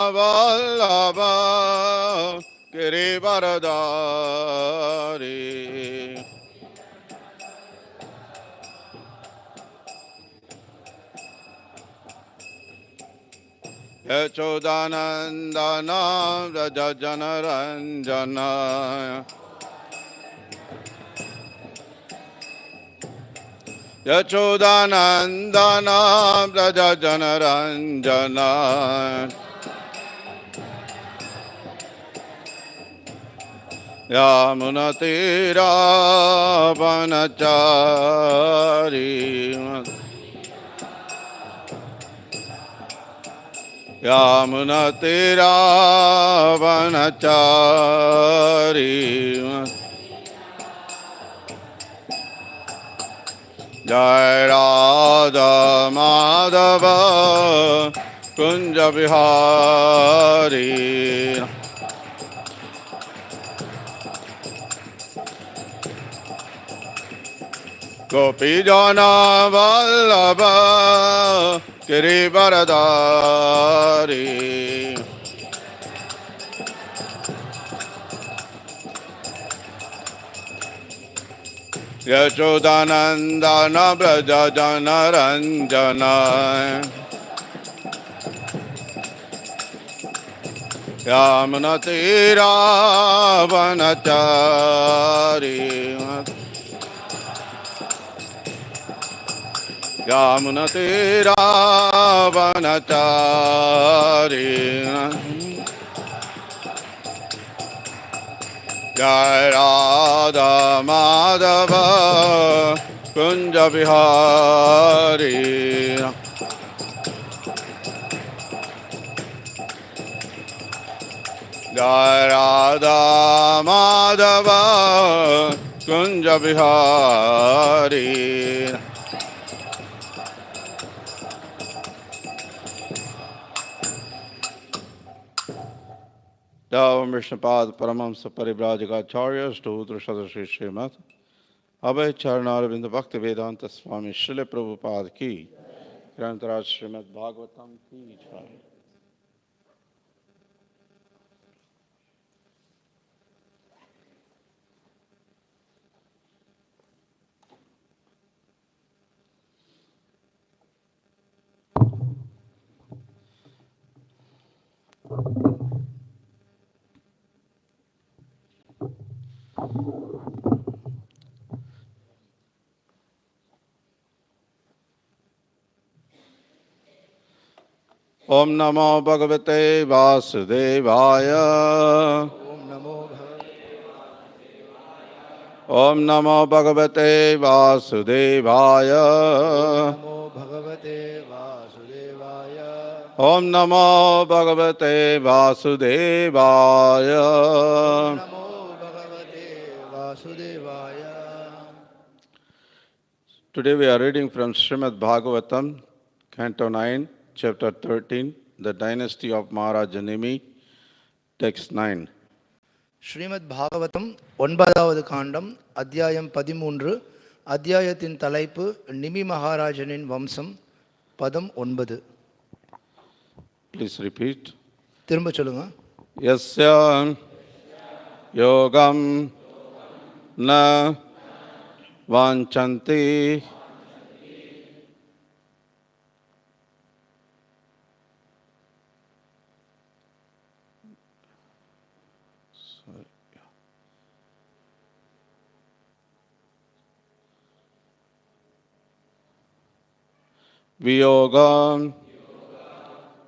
Vallabha Girivaradari Yachodanandana Rajajanaranjana Yachodanandana Rajajanaranjana Yamunatira Vanachari Yamunatira Vanachari Jai Radha Madhava Kunja Vihari Gopijana Vallabha Girivaradari Yachodanandana Brajajanaranjana Yamunatira Vanachari Yamunatira Vanachari Jai Radha Madhava Kunja Vihari Jai Radha Madhava Kunja Vihari Davam Vishnupad Paramamsa Parivrajagacharya Stoutra Shadashri Srimad Abhay Charnaravinda Bhakti Vedanta Swami Srila Prabhupada Ki Grantaraj Srimad Bhagavatam Ki Jai Om Namo Bhagavate Vasudevaya Om Namo Bhagavate Vasudevaya Om Namo Bhagavate Vasudevaya Today we are reading from Srimad Bhagavatam, Canto 9, Chapter 13, The Dynasty of Maharaja Nimi, Text 9. Srimad Bhagavatam 9வது காண்டம் அத்தியாயம் 13 அத்தியாயத்தின் தலைப்பு நிமி மகாராஜனின் வம்சம் பதம் 9 Please repeat. திரும்ப சொல்லுங்க. Yasya yogam na vanchanti Viyogam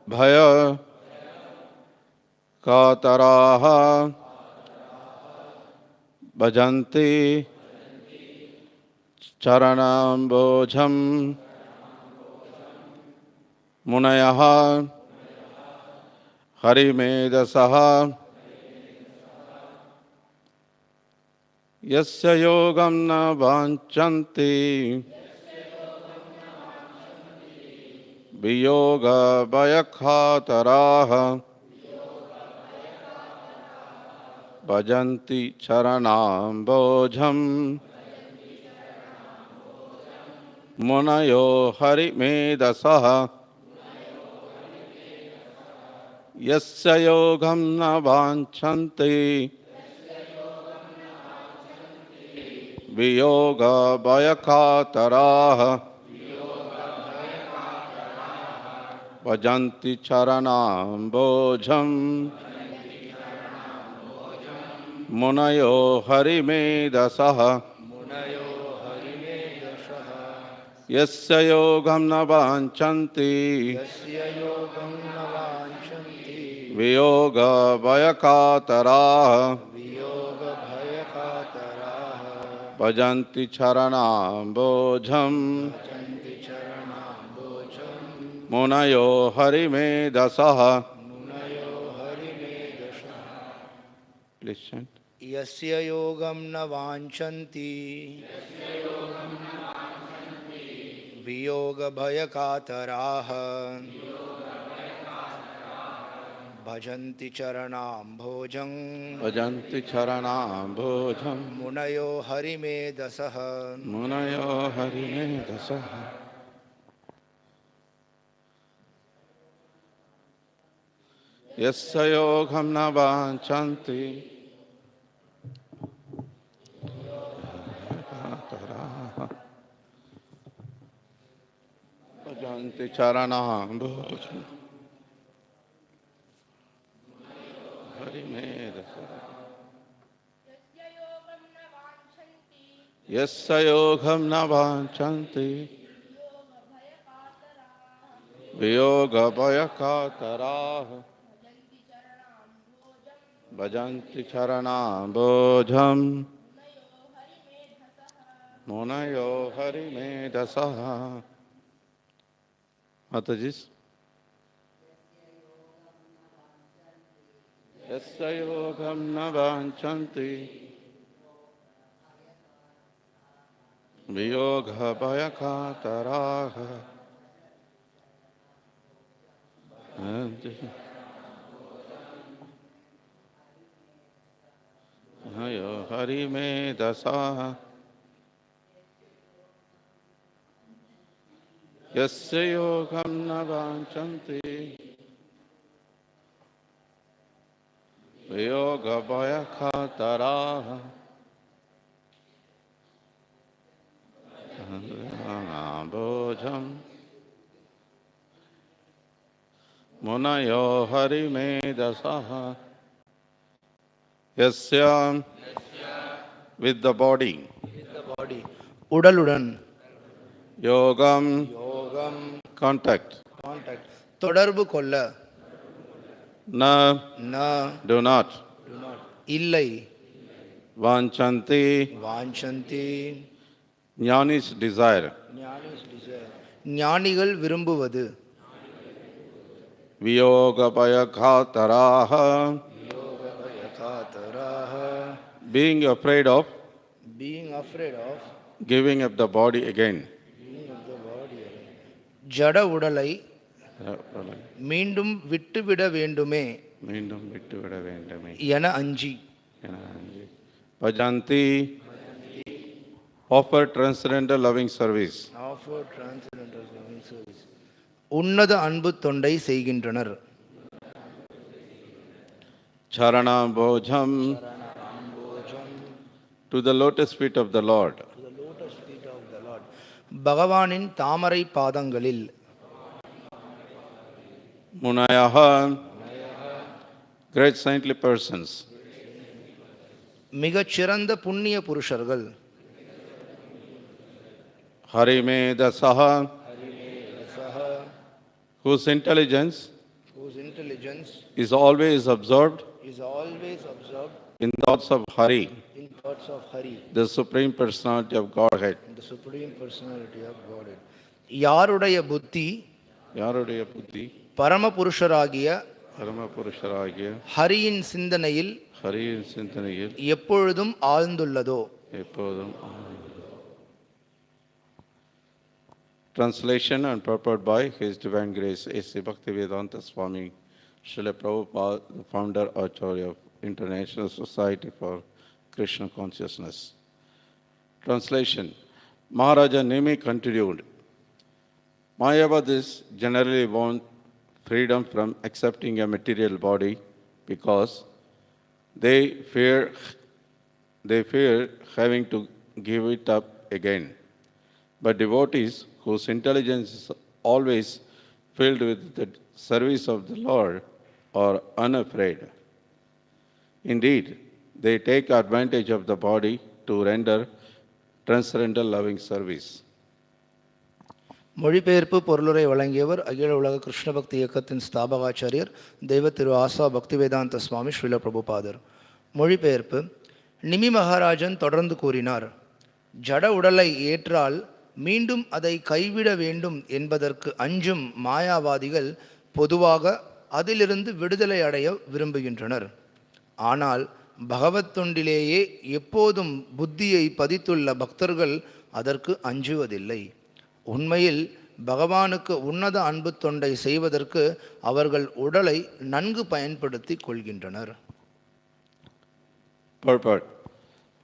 Bhaya Kataraha Bhajanti Charanam Bojam Munayaha Harimedasaha Yasya Yogam na vanchanti Viyoga Bhayakhataraha Bhajanti Charanam Bojam Munayo Harimedasaha Yasya yogam na vanchanti viyoga bhayakataraha bhajanti charanam bojam munayo harimedasaha. Munayo Harimedashaha. Yasya yogam na vanchanti Yasya yogam na vanchanti. viyoga bhayakataraha Viyoga bhayakataraha. bhajanti charanam bojam Bhajanti charanambojam. munayo harimedasaha. Munayo Harimedashaha. Please chant. Yasya yogam na vanchanti. Viyoga bhayakataraha. Bhajanti charanambojam. Bhajanti charanam bojam Munayo Harimedasaha. munayo harimedasaha. Yasya yogam na vanchanti bhajanti charanam bojam harimedasaha. Yasya yogam na vanchanti viyoga bhayakataraha bhajanti charanam bojam munayo harimedasaha. Mataji. Yasya yogam na vanchanti viyoga bhayakataraha munayo harimedasaha. Yasya yogam na vanchanti viyoga bhayakataraha bojam munayo harimedasaha. Yasya, with the body, The body. Udaludan. yogam, Yogam. contact, Contact. தொடர்பு கொள்ள. na, Na. do not, Do not. இல்லை. vanchanti, Vanchanti. jnani's desire, ஞானி's desire. ஞானிகள் விரும்புவது. viyoga bhayakataraha, Yoga bhayakataraha. being afraid of Being afraid of giving up the body again. being of the body. ஜட உடலை மீண்டும் விட்டுவிட வேண்டுமே மீண்டும் விட்டுவிட வேண்டுமே என அஞ்சி. Bhajanti, offer transcendental loving service. Offer transcendental loving service. உன்னத அன்பு தொண்டை செய்கின்றனர். Charanam bojam, to the lotus feet of the Lord. To the lotus feet of the Lord. பகவானின் தாமரை பாதங்களில். Munayaha, great saintly persons. மிகச் சிறந்த புண்ணிய புருஷர்கள். Harimedasaha, whose intelligence is always absorbed is always observed in thoughts of Hari, in thoughts of Hari, the Supreme Personality of Godhead. the Supreme Personality of Godhead. யாருடைய புத்தி யாருடைய புத்தி பரமபுருஷராகிய பரமபுருஷராகிய ஹரியின் சிந்தனையில் ஹரியின் சிந்தனையில் எப்பொழுதும் ஆழ்ந்துள்ளதோ. எப்போதும். Translation and purport by His Divine Grace A.C. Bhaktivedanta Swami Srila Prabhupada, the founder Acharya of International Society for Krishna Consciousness. Translation. Maharaja Nemi continued, Mayavadis generally want freedom from accepting a material body because they fear they fear having to give it up again. But devotees whose intelligence is always filled with the service of the Lord are unafraid. Indeed, they take advantage of the body to render transcendental loving service. மொழிபெயர்ப்பு பொருளுரை வழங்கியவர் அகில உலக கிருஷ்ண பக்தி இயக்கத்தின் ஸ்தாபகாச்சாரியர் தெய்வ திரு ஆசா பக்திவேதாந்த சுவாமி ஸ்ரீல பிரபுபாதர். மொழிபெயர்ப்பு. நிமி மகாராஜன் தொடர்ந்து கூறினார், ஜட உடலை ஏற்றால் மீண்டும் அதை கைவிட வேண்டும் என்பதற்கு அஞ்சும் மாயாவாதிகள் பொதுவாக அதிலிருந்து விடுதலை அடைய விரும்புகின்றனர். ஆனால் பகவத் தொண்டிலேயே எப்போதும் புத்தியை பதித்துள்ள பக்தர்கள் அதற்கு அஞ்சுவதில்லை. உண்மையில் பகவானுக்கு உன்னத அன்பு தொண்டை செய்வதற்கு அவர்கள் உடலை நன்கு பயன்படுத்தி கொள்கின்றனர். Purport.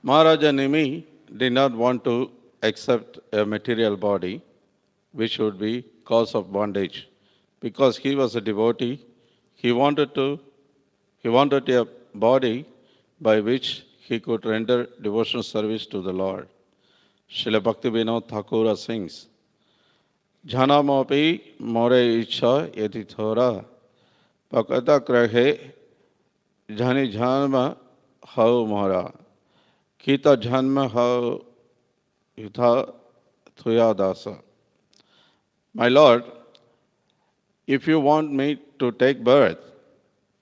Maharaja Nimi did not want to accept a material body, which would be cause of bondage. Because he was a devotee, he wanted a body by which he could render devotional service to the Lord. Srila Bhaktivinoda Thakur sings, Jhanamopi more icha yati thora, pakata krahe jhani jhanma hau mora, kita jhanma hau yutha thuya dasa. My Lord, if you want me to take birth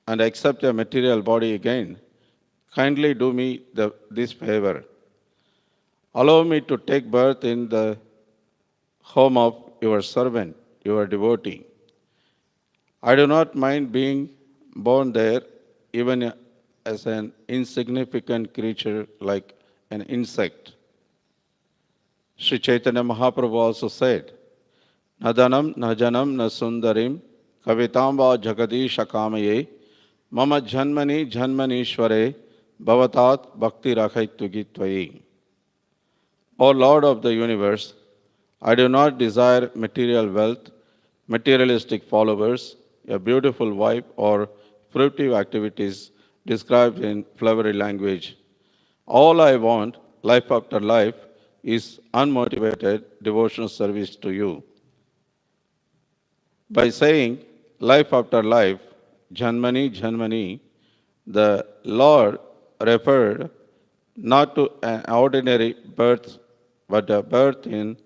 and accept a material body again, kindly do me this favor. Allow me to take birth in the home of your servant, your devotee. I do not mind being born there, even as an insignificant creature like an insect. Sri Chaitanya Mahaprabhu also said, Nadanam najanam nasundarim kavitamba jagadisha kamaye mama janmani janmanishware bhavatat bhakti rakhaitugitvayi. O Lord of the universe, I do not desire material wealth, materialistic followers, a beautiful wife, or fruitive activities described in flowery language. All I want, life after life, is unmotivated devotional service to you. By saying life after life, Janmani, Janmani, the Lord referred not to an ordinary birth, but a birth in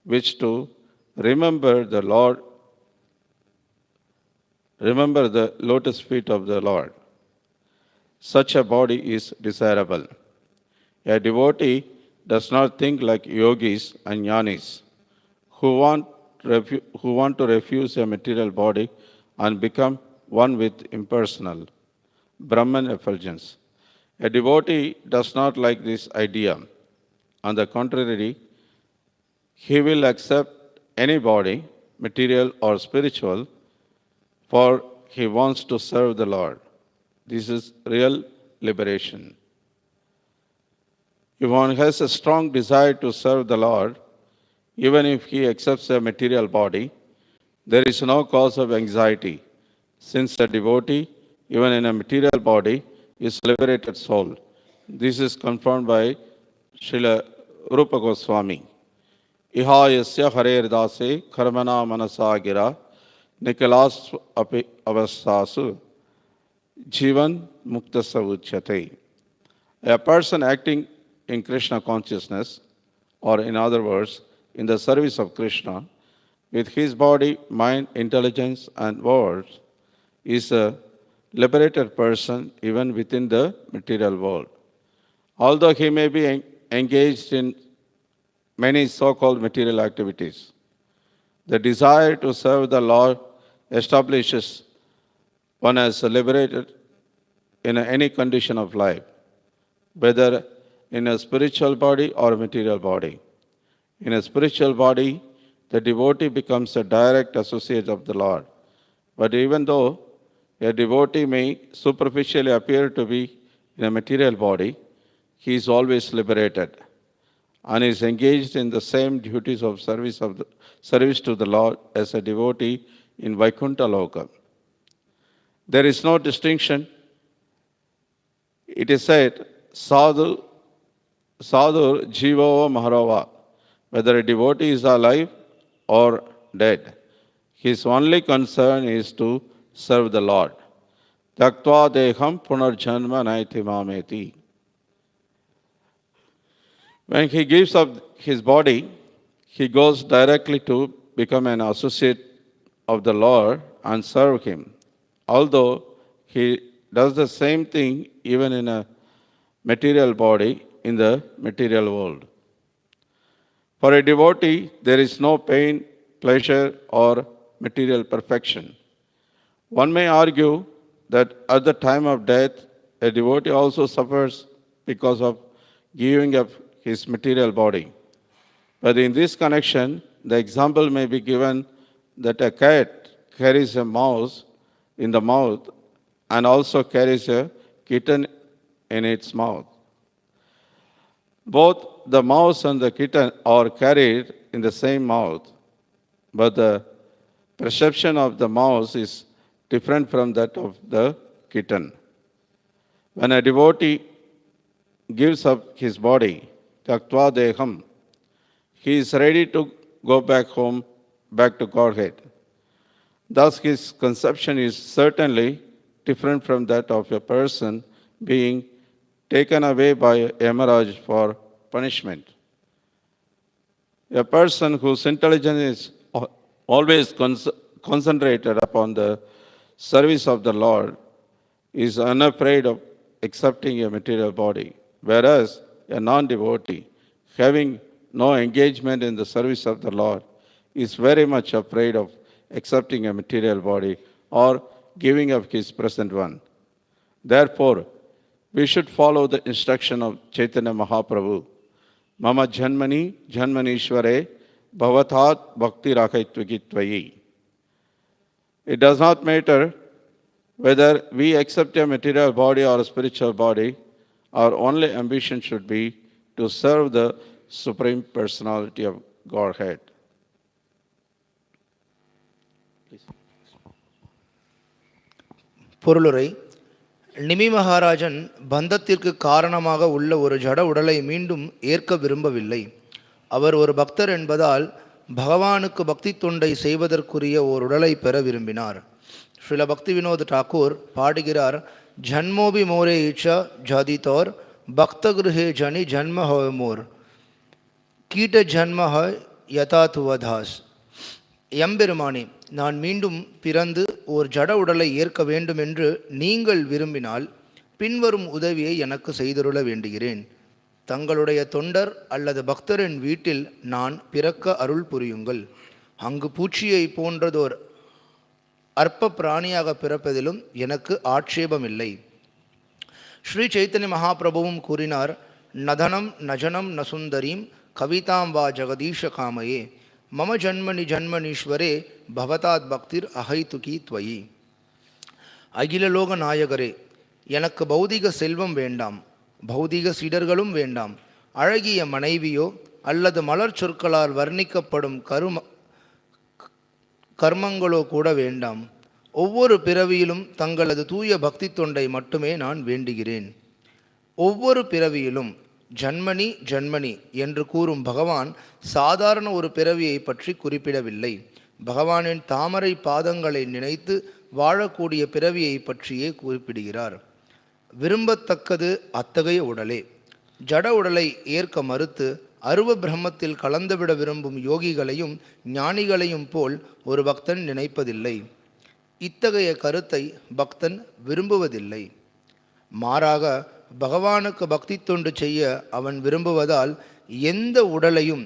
which to remember the Lord, remember the lotus feet of the Lord. Such a body is desirable. A devotee does not think like yogis and jnanis who want to refuse a material body and become one with impersonal Brahman effulgence. A devotee does not like this idea. On the contrary, he will accept any body, material or spiritual, for he wants to serve the Lord. This is real liberation. If one has a strong desire to serve the Lord, even if he accepts a material body, there is no cause of anxiety, since a devotee, even in a material body, is liberated soul. This is confirmed by Srila Rupa Goswami. Iha yasya harer dase karmana manasa gira nikalas api avastasu jivan muktasa uchyate. A person acting in Krishna consciousness, or in other words, in the service of Krishna, with his body, mind, intelligence, and words, is a liberated person even within the material world. Although he may be engaged in many so-called material activities, the desire to serve the Lord establishes one as liberated in any condition of life, whether in a spiritual body or a material body. In a spiritual body, the devotee becomes a direct associate of the Lord. But even though a devotee may superficially appear to be in a material body, he is always liberated and is engaged in the same duties of service to the Lord as a devotee in Vaikuntha Loka. There is no distinction. It is said, Sadhu, Sadhur Jivo Maharava, whether a devotee is alive or dead. His only concern is to serve the Lord. Taktva deham punarjanma naiti mameti. When he gives up his body, he goes directly to become an associate of the Lord and serve him. Although he does the same thing even in a material body in the material world. For a devotee, there is no pain, pleasure, or material perfection. One may argue that at the time of death, a devotee also suffers because of giving up his material body. But in this connection, the example may be given that a cat carries a mouse in the mouth and also carries a kitten in its mouth. Both the mouse and the kitten are carried in the same mouth, but the perception of the mouse is different from that of the kitten. When a devotee gives up his body, Taktva Deham, he is ready to go back home, back to Godhead. Thus, his conception is certainly different from that of a person being taken away by Yamaraj for punishment. A person whose intelligence is always concentrated upon the service of the Lord is unafraid of accepting a material body, whereas a non-devotee, having no engagement in the service of the Lord, is very much afraid of accepting a material body or giving up his present one. Therefore, we should follow the instruction of Chaitanya Mahaprabhu. Mama Janmani Janmanishware Bhavathat Bhakti Rakaitvagitvayi. It does not matter whether we accept a material body or a spiritual body, our only ambition should be to serve the Supreme Personality of Godhead. Please. பொருளுரை நிமி மகாராஜன் பந்தத்திற்கு காரணமாக உள்ள ஒரு ஜட உடலை மீண்டும் ஏற்க விரும்பவில்லை. அவர் ஒரு பக்தர் என்பதால் பகவானுக்கு பக்தி தொண்டை செய்வதற்குரிய ஓர் உடலை பெற விரும்பினார். ஸ்ரீல பக்தி வினோத் டாக்கூர் பாடுகிறார், ஜன்மோபி மோரே இச்சா ஜாதிதோர் பக்த கிருஹே ஜனி ஜன்ம ஹோய் மோர் கீட்ட ஜன்ம ஹோய் யதா துவதாஸ். எம்பெருமானே, நான் மீண்டும் பிறந்து ஓர் ஜட உடலை ஏற்க வேண்டும் என்று நீங்கள் விரும்பினால் பின்வரும் உதவியை எனக்கு செய்தருள வேண்டுகிறேன். தங்களுடைய தொண்டர் அல்லது பக்தரின் வீட்டில் நான் பிறக்க அருள் புரியுங்கள். அங்கு பூச்சியை போன்றதோர் அற்ப பிராணியாக பிறப்பதிலும் எனக்கு ஆட்சேபமில்லை. ஸ்ரீ சைத்தன்ய மகாபிரபுவும் கூறினார், நதனம் நஜனம் நசுந்தரீம் கவிதாம் வா ஜெகதீஷ காமயே மம ஜன்மனி ஜன்மனீஸ்வரே பவதாத் பக்திர் அஹைதுகி துவயி. அகிலலோக நாயகரே, எனக்கு பௌதிக செல்வம் வேண்டாம், பௌதிக சீடர்களும் வேண்டாம், அழகிய மனைவியோ அல்லது மலர் சொற்களால் வர்ணிக்கப்படும் கர்மங்களோ கூட வேண்டாம். ஒவ்வொரு பிறவியிலும் தங்களது தூய பக்தி தொண்டை மட்டுமே நான் வேண்டுகிறேன். ஒவ்வொரு பிறவியிலும் ஜன்மனி ஜன்மனி என்று கூறும் பகவான் சாதாரண ஒரு பிறவியை பற்றி குறிப்பிடவில்லை. பகவானின் தாமரை பாதங்களை நினைத்து வாழக்கூடிய பிறவியை பற்றியே குறிப்பிடுகிறார். விரும்பத்தக்கது அத்தகைய உடலே. ஜட உடலை ஏற்க மறுத்து அருவ பிரம்மத்தில் கலந்துவிட விரும்பும் யோகிகளையும் ஞானிகளையும் போல் ஒரு பக்தன் நினைப்பதில்லை. இத்தகைய கருத்தை பக்தன் விரும்புவதில்லை. மாறாக பகவானுக்கு பக்தி தொண்டு செய்ய அவன் விரும்புவதால் எந்த உடலையும்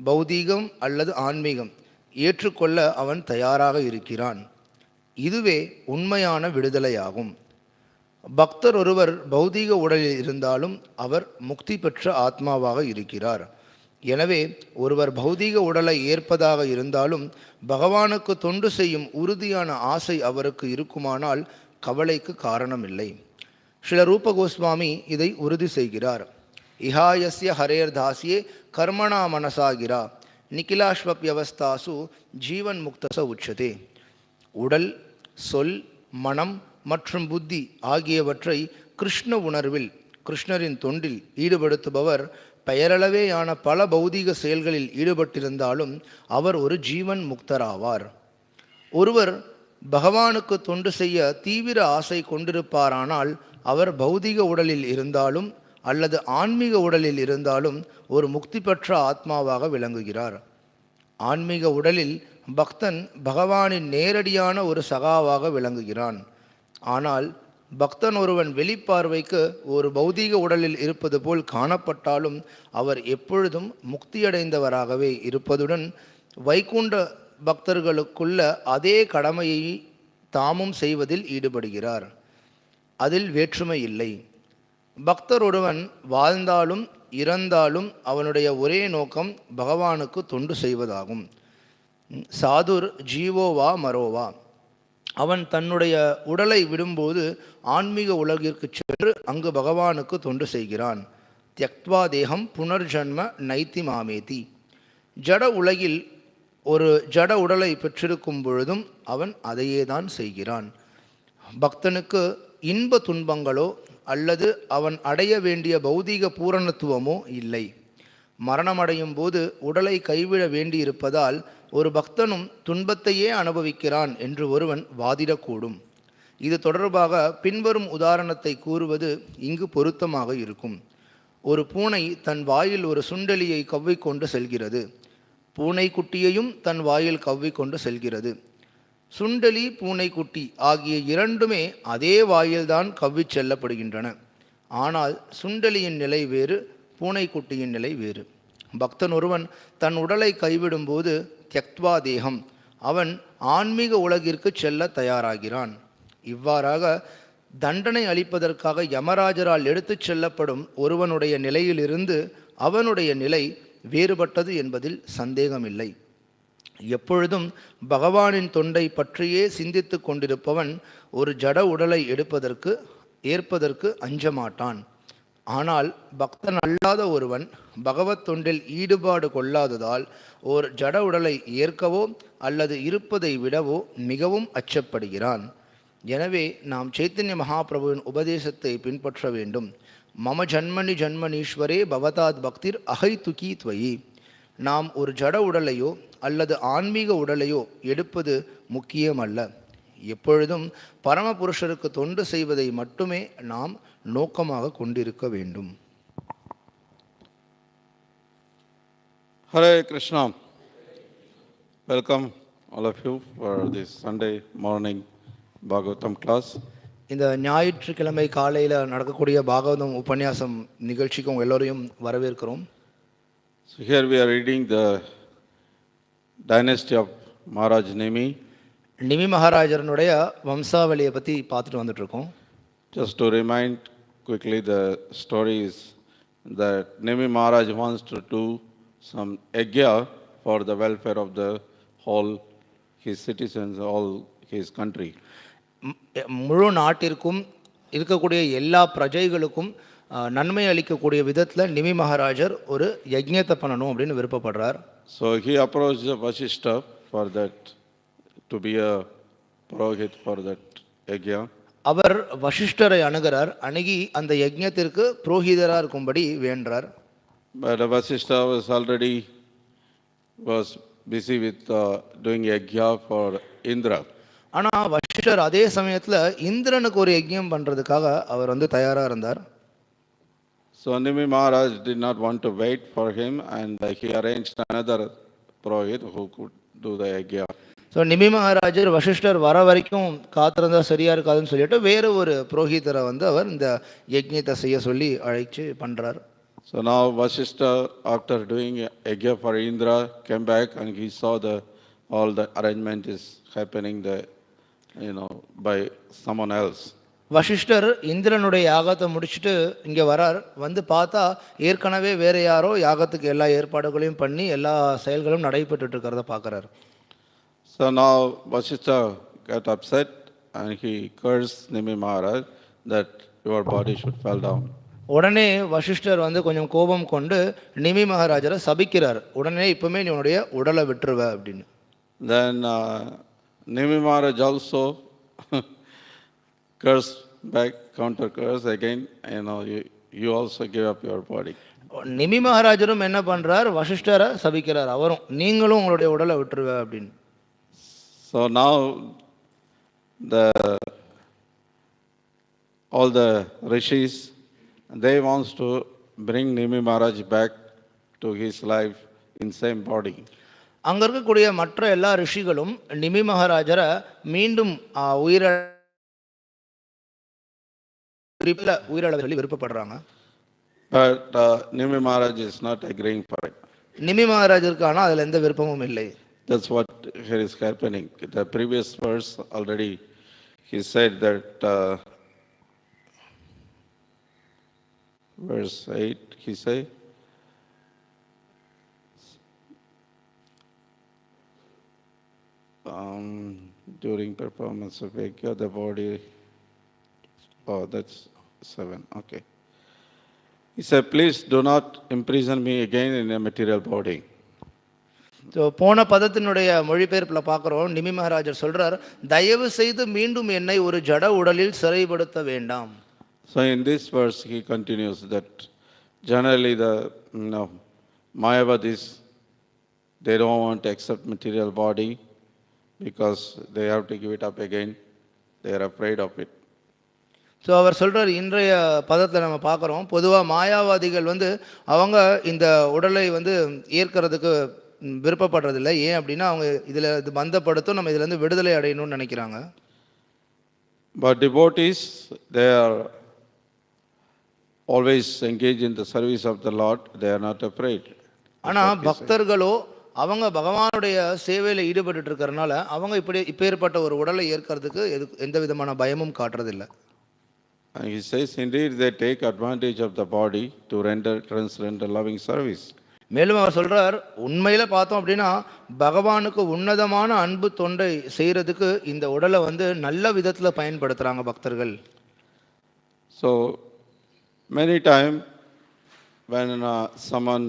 பௌதீகம் அல்லது ஆன்மீகம் ஏற்றுக்கொள்ள அவன் தயாராக இருக்கிறான். இதுவே உண்மையான விடுதலையாகும். பக்தர் ஒருவர் பௌதீக உடலில் இருந்தாலும் அவர் முக்தி பெற்ற ஆத்மாவாக இருக்கிறார். எனவே ஒருவர் பௌதீக உடலை ஏற்பதாக இருந்தாலும் பகவானுக்கு தொண்டு செய்யும் உறுதியான ஆசை அவருக்கு இருக்குமானால் கவலைக்கு காரணமில்லை. ஸ்ரீல ரூப கோஸ்வாமி இதை உறுதி செய்கிறார். இஹாயஸ்ய ஹரேர் தாசியே கர்மணா மனசாகிரா நிகிலாஸ்வப்யவஸ்தாசு ஜீவன் முக்தச உச்சதே. உடல், சொல், மனம் மற்றும் புத்தி ஆகியவற்றை கிருஷ்ண உணர்வில் கிருஷ்ணரின் தொண்டில் ஈடுபடுத்துபவர் பெயரளவேயான பல பௌதீக செயல்களில் ஈடுபட்டிருந்தாலும் அவர் ஒரு ஜீவன் முக்தராவார். ஒருவர் பகவானுக்கு தொண்டு செய்ய தீவிர ஆசை கொண்டிருப்பாரானால் அவர் பௌதீக உடலில் இருந்தாலும் அல்லது ஆன்மீக உடலில் இருந்தாலும் ஒரு முக்தி பெற்ற ஆத்மாவாக விளங்குகிறார். ஆன்மீக உடலில் பக்தன் பகவானின் நேரடியான ஒரு சகாவாக விளங்குகிறான். ஆனால் பக்தன் ஒருவன் வெளிப்பார்வைக்கு ஒரு பௌதீக உடலில் இருப்பது போல் காணப்பட்டாலும் அவர் எப்பொழுதும் முக்தியடைந்தவராகவே இருப்பதுடன் வைகுண்ட பக்தர்களுக்குள்ள அதே கடமையை தாமும் செய்வதில் ஈடுபடுகிறார். அதில் வேற்றுமை இல்லை. பக்தர் ஒருவன் வாழ்ந்தாலும் இறந்தாலும் அவனுடைய ஒரே நோக்கம் பகவானுக்கு தொண்டு செய்வதாகும். சாதுர் ஜீவோவா மரோவா. அவன் தன்னுடைய உடலை விடும்போது ஆன்மீக உலகிற்கு சென்று அங்கு பகவானுக்கு தொண்டு செய்கிறான். தியக்த்வா தேகம் புனர்ஜன்ம நைத்தி மாமேதி. ஜட உலகில் ஒரு ஜட உடலை பெற்றிருக்கும் பொழுதும் அவன் அதையே தான் செய்கிறான். பக்தனுக்கு இன்ப துன்பங்களோ அல்லது அவன் அடைய வேண்டிய பௌதீக பூரணத்துவமோ இல்லை. மரணமடையும் போது உடலை கைவிட வேண்டியிருப்பதால் ஒரு பக்தனும் துன்பத்தையே அனுபவிக்கிறான் என்று ஒருவன் வாதிடக்கூடும். இது தொடர்பாக பின்வரும் உதாரணத்தை கூறுவது இங்கு பொருத்தமாக இருக்கும். ஒரு பூனை தன் வாயில் ஒரு சுண்டெலியை கவ்விக்கொண்டு செல்கிறது. பூனைக்குட்டியையும் தன் வாயில் கவ்விக்கொண்டு செல்கிறது. சுண்டெலி பூனைக்குட்டி ஆகிய இரண்டுமே அதே வாயில்தான் கவ்விச் செல்லப்படுகின்றன. ஆனால் சுண்டெலியின் நிலை வேறு, பூனைக்குட்டியின் நிலை வேறு. பக்தன் ஒருவன் தன் உடலை கைவிடும்போது தியக்த்வா தேகம், அவன் ஆன்மீக உலகிற்கு செல்ல தயாராகிறான். இவ்வாறாக தண்டனை அளிப்பதற்காக யமராஜரால் எடுத்துச் செல்லப்படும் ஒருவனுடைய நிலையிலிருந்து அவனுடைய நிலை வேறுபட்டது என்பதில் சந்தேகமில்லை. எப்பொழுதும் பகவானின் தொண்டை பற்றியே சிந்தித்து கொண்டிருப்பவன் ஒரு ஜட உடலை ஏற்பதற்கு அஞ்சமாட்டான். ஆனால் பக்தன் அல்லாத ஒருவன் பகவத் தொண்டில் ஈடுபாடு கொள்ளாததால் ஓர் ஜட உடலை ஏற்கவோ அல்லது இருப்பதை விடவோ மிகவும் அச்சப்படுகிறான். எனவே நாம் சைத்தன்ய மகாபிரபுவின் உபதேசத்தை பின்பற்ற வேண்டும். மம ஜன்மனி ஜன்மனீஸ்வரே பவதாத் பக்திர் அஹைதுகி துவயி. நாம் ஒரு ஜட உடலையோ அல்லது ஆன்மீக உடலையோ எடுப்பது முக்கியமல்ல. எப்பொழுதும் பரமபுருஷருக்கு தொண்டு செய்வதை மட்டுமே நாம் நோக்கமாக கொண்டிருக்க வேண்டும். Hare Krishna. Welcome all of you for this Sunday morning Bhagavatam class. இந்த ஞாயிற்றுக்கிழமை காலையில் நடக்கக்கூடிய பாகவதம் உபன்யாசம் நிகழ்ச்சிக்கு உங்கள் எல்லோரையும் வரவேற்கிறோம். So here we are reading the dynasty of Maharaj Nimi. நிமி மகாராஜரனுடைய வம்சாவளியை பற்றி பார்த்துட்டு வந்துட்டு இருக்கோம். Just to remind quickly, the story is that Nimi Maharaj wants to do some yajna for the welfare of the whole his citizens, all his country. முழு நாட்டிற்கும் இருக்கக்கூடிய எல்லா பிரஜைகளுக்கும் நன்மை அளிக்கக்கூடிய விதத்தில் நிமி மகாராஜர் ஒரு யஜ்ஞத்தை பண்ணணும் அப்படின்னு விருப்பப்படுறார். So he approached Vasishtha for that, to be a purohit for that yajna. அவர் வசிஷ்டரை அணுகிறார். அணுகி அந்த யஜ்ஞத்திற்கு புரோஹிதராக இருக்கும்படி வேண்டார். But Vasishtha was busy with doing yajna for Indra. ஆனால் வசிஷ்டர் அதே சமயத்தில் இந்திரனுக்கு ஒரு யஜ்ஞம் பண்ணுறதுக்காக அவர் தயாராக இருந்தார். So Nimi Maharaj did not want to wait for him, and he arranged another purohit who could do the yajna. So Nimi மகாராஜர் வசிஷ்டர் வர வரைக்கும் காத்திருந்தா சரியா இருக்காதுன்னு சொல்லிட்டு வேறு ஒரு புரோஹிதரை அவர் இந்த யஜ்ஞத்தை செய்ய சொல்லி அழைச்சு பண்றார். So now Vasishtha, after doing yajna for Indra, came back and he saw all the arrangement is happening by someone else. Vasishta இந்திரனுடைய யாகத்தை முடிச்சுட்டு இங்கே வரார். பார்த்தா ஏற்கனவே வேற யாரோ யாகத்துக்கு எல்லா ஏற்பாடுகளையும் பண்ணி எல்லா செயல்களும் நடைபெற்று இருக்கிறத பார்க்குறாரு. So now Vasishtha got upset and he cursed Nimi Maharaj that your body should fall down. உடனே வசிஷ்டர் கொஞ்சம் கோபம் கொண்டு நிமி மகாராஜரை சபிக்கிறார். உடனே இப்பவுமே நீ உன்னுடைய உடலை விட்டுருவ அப்படின்னு. Then Nimi Maharaj also curse back, counter curse again, you also give up your body. நிமி மகாராஜரும் என்ன பண்றார், வசிஷ்டரை சபிக்கிறார். அவரும் நீங்களும் உங்களுடைய உடலை விட்டுருவ அப்படின்னு. So now all the rishis, they wants to bring Nimi Maharaj back to his life in same body. அங்க இருக்கக்கூடிய மற்ற எல்லா ரிஷிகளும் நிமி மகாராஜரை மீண்டும் உயிரிழ சொல்லி விருப்பப்படுறாங்க. But Nimi Maharaj is not agreeing for it. நிமி மகாராஜருக்கு ஆனால் அதில் எந்த விருப்பமும் இல்லை. That's what here is happening. The previous verse already he said that verse 8 he say during performance of Yajna the body, that's 7, okay. He said, please do not imprison me again in a material body. So போன பதத்தினுடைய மொழிபெயர்ப்பில் பார்க்குறோம், நிமி மகாராஜர் சொல்கிறார், தயவு செய்து மீண்டும் என்னை ஒரு ஜட உடலில் சிறைப்படுத்த வேண்டாம். So in this verse he continues that generally the Mayavadis, they don't want to accept material body because they have to give it up again. They are afraid of it. So அவர் சொல்கிறார், இன்றைய பதத்தில் நம்ம பார்க்குறோம், பொதுவாக மாயாவாதிகள் அவங்க இந்த உடலை ஏற்கிறதுக்கு விருப்பப்படுறதில்லை. ஏன் அப்படின்னா அவங்க இதில் இது பந்தப்படுத்தும், நம்ம இதிலேருந்து விடுதலை அடையணும்னு நினைக்கிறாங்க. But devotees, they are always engaged in the service of the Lord. They are not afraid. ஆனால் பக்தர்களோ அவங்க பகவானுடைய சேவையில் ஈடுபட்டு இருக்கிறதுனால அவங்க இப்பேற்பட்ட ஒரு உடலை ஏற்கிறதுக்கு எந்த விதமான பயமும் காட்டுறதில்லை. And he says, indeed, they take advantage of the body to render transcendental loving service. மேலும் அவர் சொல்றார், உண்மையில பார்த்தோம் அப்படின்னா பகவானுக்கு உன்னதமான அன்பு தொண்டை செய்யறதுக்கு இந்த உடலை நல்ல விதத்துல பயன்படுத்துறாங்க பக்தர்கள். So many times when someone,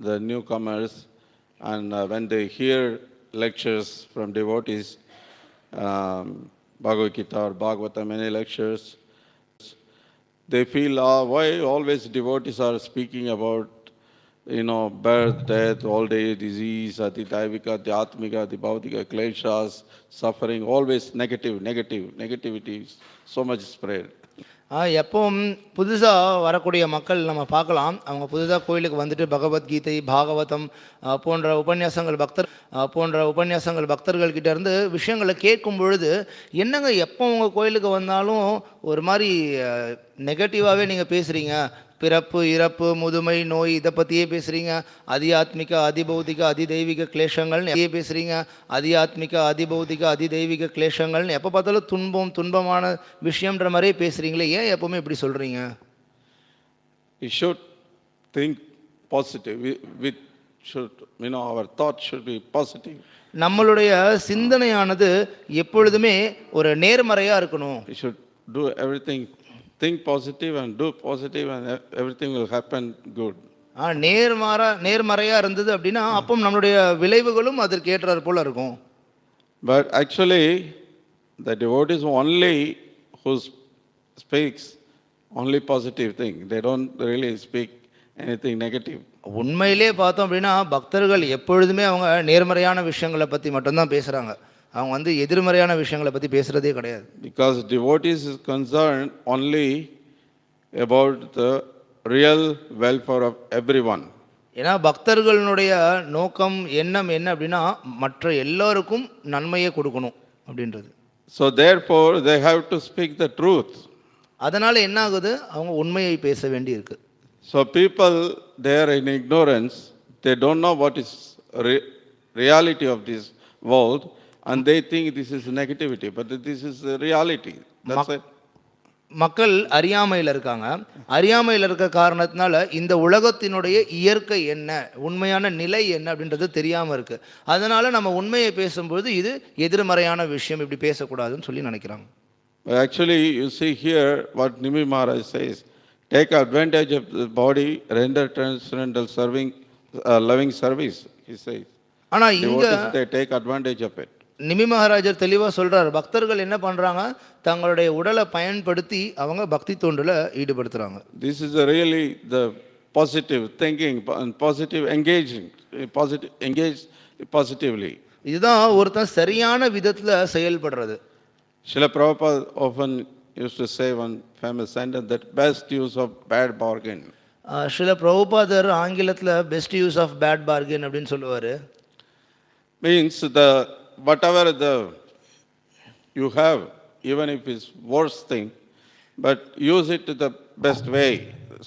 the newcomers, and when they hear lectures from devotees, Bhagavad Gita or Bhagavatam, many lectures, they feel, why always devotees are speaking about, birth, death, old age, disease, adhidavika, adhyatmika, adhibhautika, kleshas, suffering, always negativity, so much spread. எப்பவும் புதுசாக வரக்கூடிய மக்கள் நம்ம பார்க்கலாம், அவங்க புதுசாக கோயிலுக்கு பகவத்கீதை, பாகவதம் போன்ற உபன்யாசங்கள் பக்தர்கள்கிட்ட இருந்து விஷயங்களை கேட்கும் பொழுது, என்னங்க எப்போ உங்கள் கோயிலுக்கு வந்தாலும் ஒரு மாதிரி நெகட்டிவாகவே நீங்கள் பேசுகிறீங்க, பிறப்பு இறப்பு முதுமை நோய் இதை பற்றியே பேசுகிறீங்க, அதியாத்மிக அதிபௌதிக அதிதெய்வீக கிளேஷங்கள்னு பேசுகிறீங்க, அதியாத்மிக அதிபௌதிக அதிதெய்வீக கிளேஷங்கள்னு எப்போ பார்த்தாலும் துன்பமான விஷயம்ன்ற மாதிரியே பேசுகிறீங்களே, ஏன் எப்போவுமே இப்படி சொல்கிறீங்க? We should think positive. Our thought should be positive. நம்மளுடைய சிந்தனையானது எப்பொழுதுமே ஒரு நேர்மறையாக இருக்கணும். We should do everything, think positive and do positive, and everything will happen good. நேர்மறையாக இருந்தது அப்படின்னா அப்போ நம்மளுடைய விளைவுகளும் அதற்கு ஏற்றார் போல இருக்கும். But actually the devotees only who speaks only positive thing. They don't really speak anything negative. உண்மையிலே பார்த்தோம் அப்படின்னா பக்தர்கள் எப்பொழுதுமே அவங்க நேர்மறையான விஷயங்களை பற்றி மட்டும்தான் பேசுகிறாங்க, அவங்க எதிர்மறையான விஷயங்களை பற்றி பேசுகிறதே கிடையாது. Because devotees is concerned only about the real welfare of everyone. ஏன்னா பக்தர்களுடைய நோக்கம் எண்ணம் என்ன அப்படின்னா மற்ற எல்லாருக்கும் நன்மையை கொடுக்கணும் அப்படின்றது. So therefore they have to speak the truth. அதனால் என்ன ஆகுது, அவங்க உண்மையை பேச வேண்டி இருக்கு. So people, they are in ignorance, they don't know what is reality of this world, and they think this is negativity, but this is the reality. That's it. மக்கள் அறியாமையில் இருக்காங்க. அறியாமையில் இருக்க காரணத்தினால இந்த உலகத்தினுடைய இயற்கை என்ன, உண்மையான நிலை என்ன அப்படின்றது தெரியாமல் இருக்கு. அதனால நம்ம உண்மையை பேசும்போது இது எதிர்மறையான விஷயம், இப்படி பேசக்கூடாதுன்னு சொல்லி நினைக்கிறாங்க. Actually, you see here what Nimi Maharaj says, take advantage of the body, render transcendental loving service, he says. ஆனால் இங்கே they take advantage of it. நிமி மகாராஜர் தெளிவாக சொல்கிறார், பக்தர்கள் என்ன பண்ணுறாங்க, தங்களுடைய உடலை பயன்படுத்தி அவங்க பக்தி தொண்டில் ஈடுபடுத்துகிறாங்க. This is really the positive thinking and positive engaging, engage positively. இதுதான் ஒருத்தன் சரியான விதத்தில் செயல்படுறது. Srila Prabhupada often used to say one famous sentence that best use of bad bargain. Srila பிரபுபாதர் ஆங்கிலத்தில் best use of bad bargain அப்படின்னு சொல்லுவார். Means whatever you have, even if it's worst thing, but use it the best way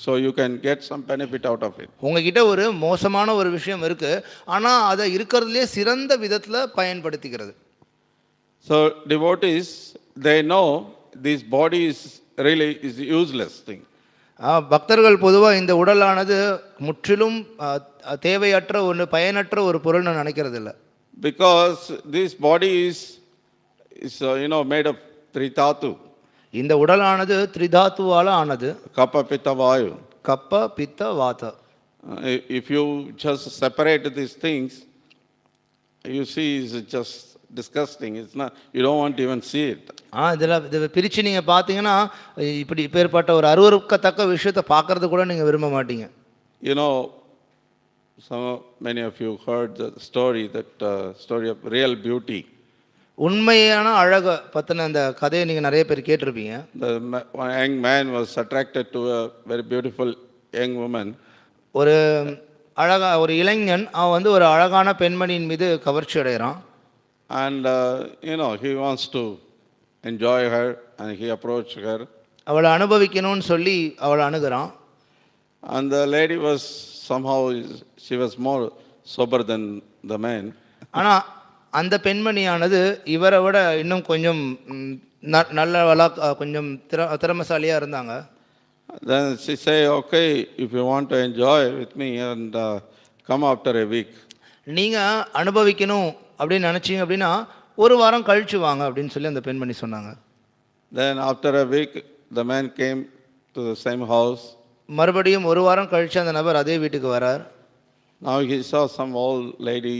so you can get some benefit out of it. உங்ககிட்ட ஒரு மோசமான ஒரு விஷயம் இருக்கு, ஆனால் அதை இருக்கிறதுலே சிறந்த விதத்தில் பயன்படுத்திக்கிறது. So devotees, they know this body is really is useless thing. பக்தர்கள் பொதுவாக இந்த உடலானது முற்றிலும் தேவையற்ற ஒன்று, பயனற்ற ஒரு பொருள்னு நினைக்கிறது இல்லை. Because this body is made of three dhatu. இந்த உடலானது த்ரிதாத்துவால ஆனது. Kapha pitta vayu. கப்ப பித்த வாத. If you just separate these things, you see it's just disgusting. It's not, you don't want to even see it. இதில் பிரித்து நீங்கள் பார்த்தீங்கன்னா இப்படி இப்பேற்பட்ட ஒரு அருவருக்கத்தக்க விஷயத்தை பார்க்கறது கூட நீங்கள் விரும்ப மாட்டீங்க. Many of you heard the story, story of real beauty. உண்மையான அழகை பற்றின அந்த கதையை நீங்கள் நிறைய பேர் கேட்டிருப்பீங்க. The young man was attracted to a very beautiful young woman. ஒரு இளைஞன் அவன் வந்து ஒரு அழகான பெண்மணியின் மீது கவர்ச்சி அடைகிறான். And he wants to enjoy her and he approached her. அவளை அனுபவிக்கணும்னு சொல்லி அவளை அணுகிறான். And the lady was somehow, she was more sober than the man. ஆனால் அந்த பெண்மணியானது இவரை விட இன்னும் கொஞ்சம் நல்ல கொஞ்சம் திறமசாலியாக இருந்தாங்க. Then she say, okay, if you want to enjoy with me and come after a week. நீங்கள் அனுபவிக்கணும் அப்படின்னு நினச்சிங்க அப்படின்னா ஒரு வாரம் கழிச்சு வாங்க அப்படின்னு சொல்லி அந்த பெண்மணி சொன்னாங்க. Then after a week the man came to the same house. மறுபடியும் ஒரு வாரம் கழிச்சு அந்த நபர் அதே வீட்டுக்கு வரார். Now he saw some old lady,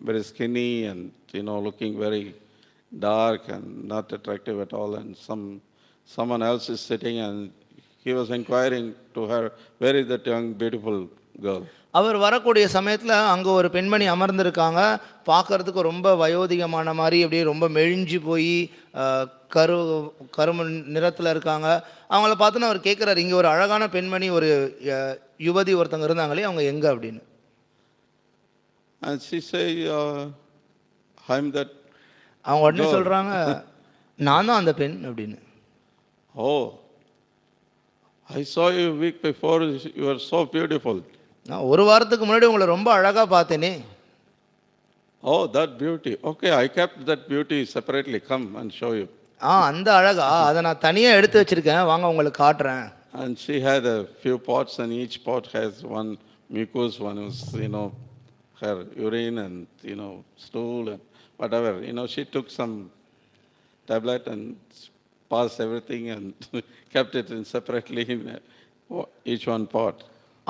very skinny and looking very dark and not attractive at all, and someone else is sitting and he was inquiring to her, where is that young beautiful girl? அவர் வரக்கூடிய சமயத்தில் அங்கே ஒரு பெண்மணி அமர்ந்திருக்காங்க. பார்க்கறதுக்கு ரொம்ப வயோதிகமான மாதிரி, அப்படியே ரொம்ப மெழிஞ்சு போய் கரும நிறத்தில் இருக்காங்க. அவங்கள பார்த்துன்னு அவர் கேட்குறாரு, இங்கே ஒரு அழகான பெண்மணி, ஒரு யுவதி ஒருத்தங்க இருந்தாங்களே, அவங்க எங்கே அப்படின்னு. And she say, I'm that. அவங்க உடனே சொல்கிறாங்க, நான் தான் அந்த பெண் அப்படின்னு. Oh, I saw you a week before, you were so beautiful. நான் ஒரு வாரத்துக்கு முன்னாடி உங்களை ரொம்ப அழகாக பார்த்தேனே. Oh, that beauty. Okay, I kept that beauty separately. Come and show you. அந்த அழகா, அதை நான் தனியாக எடுத்து வச்சிருக்கேன், வாங்க உங்களுக்கு காட்டுறேன். And she had a few pots and each pot has one mucus, one is, her urine and, stool and whatever. She took some tablet and passed everything and kept it in separately in each one pot.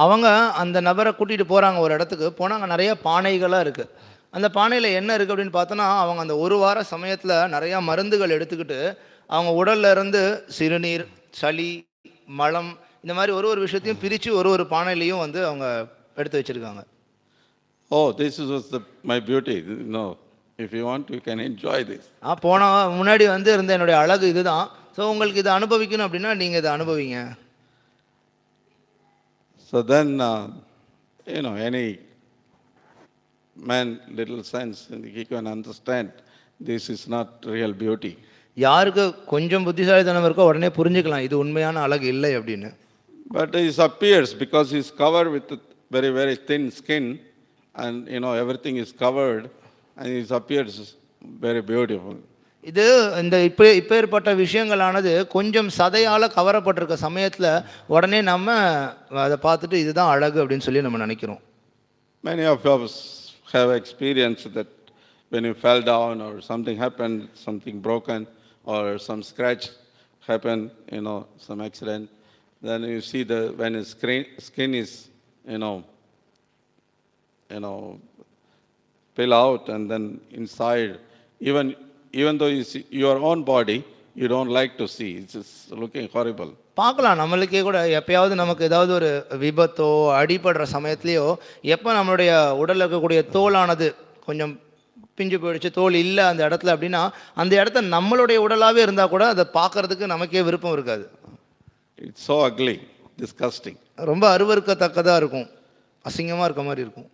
அவங்க அந்த நபரை கூட்டிகிட்டு போகிறாங்க ஒரு இடத்துக்கு. போனாங்க, நிறைய பானைகளாக இருக்குது. அந்த பானையில் என்ன இருக்குது அப்படின்னு பார்த்தோன்னா, அவங்க அந்த ஒரு வார சமயத்தில் நிறையா மருந்துகள் எடுத்துக்கிட்டு அவங்க உடல்ல இருந்து சிறுநீர், சளி, மலம், இந்த மாதிரி ஒரு விஷயத்தையும் பிரித்து ஒரு பானையிலையும் வந்து அவங்க எடுத்து வச்சுருக்காங்க. Oh, this was my beauty. If you want, you can enjoy this. போன முன்னாடி வந்து இருந்த என்னுடைய அழகு இதுதான். ஸோ உங்களுக்கு இதை அனுபவிக்கணும் அப்படின்னா நீங்கள் இதை அனுபவிங்க. So then, any man, little sense, he can understand this is not real beauty. யாருக்கு கொஞ்சம் புத்திசாலித்தனம் இருக்கோ உடனே புரிஞ்சுக்கலாம் இது உண்மையான அழகு இல்லை அப்படின்னு. But it appears because he's covered with very, very thin skin and everything is covered and it appears very beautiful. இது இந்த இப்பேற்பட்ட விஷயங்களானது கொஞ்சம் சதையால் கவரப்பட்டிருக்க சமயத்தில் உடனே நம்ம அதை பார்த்துட்டு இதுதான் அழகு அப்படின்னு சொல்லி நம்ம நினைக்கிறோம். Many of us have experienced that when you fell down or something happened, something broken or some scratch happened, some accident, then you see when his skin is, peel out and then inside even though you see your own body, you don't like to see. It's just looking horrible. பார்க்கலாம். நம்மளுக்கே கூட எப்பயாவது நமக்கு ஏதாவது ஒரு விபத்தோ அடிபடுற சமயத்துலேயோ எப்போ நம்மளுடைய உடலில் இருக்கக்கூடிய தோலானது கொஞ்சம் பிஞ்சு போயிடுச்சு, தோல் இல்லை அந்த இடத்துல அப்படின்னா அந்த இடத்த நம்மளுடைய உடலாகவே இருந்தால் கூட அதை பார்க்கறதுக்கு நமக்கே விருப்பம் இருக்காது. It's so ugly, disgusting. ரொம்ப அருவருக்கத்தக்கதாக இருக்கும், அசிங்கமாக இருக்க மாதிரி இருக்கும்.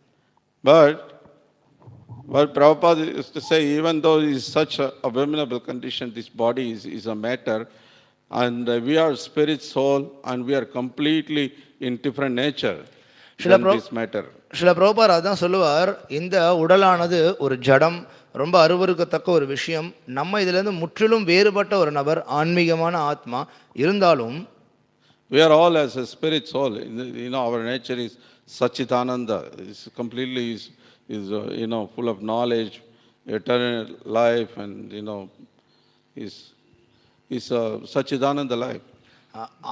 But Prabhupada used to say, even though it's such a abominable condition, this body is a matter, and we are spirit, soul, and we are completely in different nature than this matter. சில பிரபுபார் அதான் சொல்லுவார், இந்த உடலானது ஒரு ஜடம், ரொம்ப அருவருக்கத்தக்க ஒரு விஷயம், நம்ம இதிலிருந்து முற்றிலும் வேறுபட்ட ஒரு நபர், ஆன்மீகமான ஆத்மா இருந்தாலும் we are all as a spirit, soul. Our nature is Sachidananda. It's completely is full of knowledge, eternal life, and is Sachidananda life.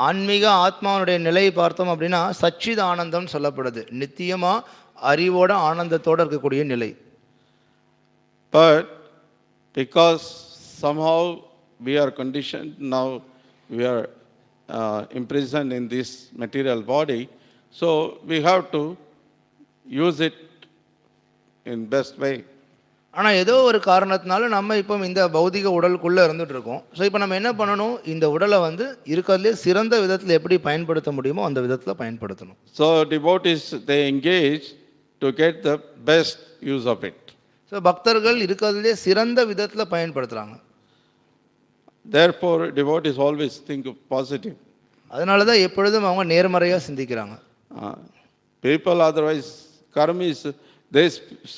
ஆன்மீக ஆத்மாவுடைய நிலையை பார்த்தோம் அப்படின்னா சச்சித் ஆனந்தம் சொல்லப்படுது, நித்தியமா அறிவோட ஆனந்தத்தோடு இருக்கக்கூடிய நிலை. But because somehow we are conditioned, now we are imprisoned in this material body, so we have to use it in best way. ஆனால் ஏதோ ஒரு காரணத்தினால நம்ம இப்போ இந்த பௌதிக உடலுக்குள்ளே இருந்துகிட்டு இருக்கோம். ஸோ இப்போ நம்ம என்ன பண்ணணும், இந்த உடலை இருக்கிறதுலே சிறந்த விதத்தில் எப்படி பயன்படுத்த முடியுமோ அந்த விதத்தில் பயன்படுத்தணும். So devotees, they engage to get the best use of it. So பக்தர்கள் இருக்கிறதுலே சிறந்த விதத்தில் பயன்படுத்துகிறாங்க. Therefore devotees always think of positive. அதனால தான் எப்பொழுதும் அவங்க நேர்மறையாக சிந்திக்கிறாங்க. People otherwise, karmis, they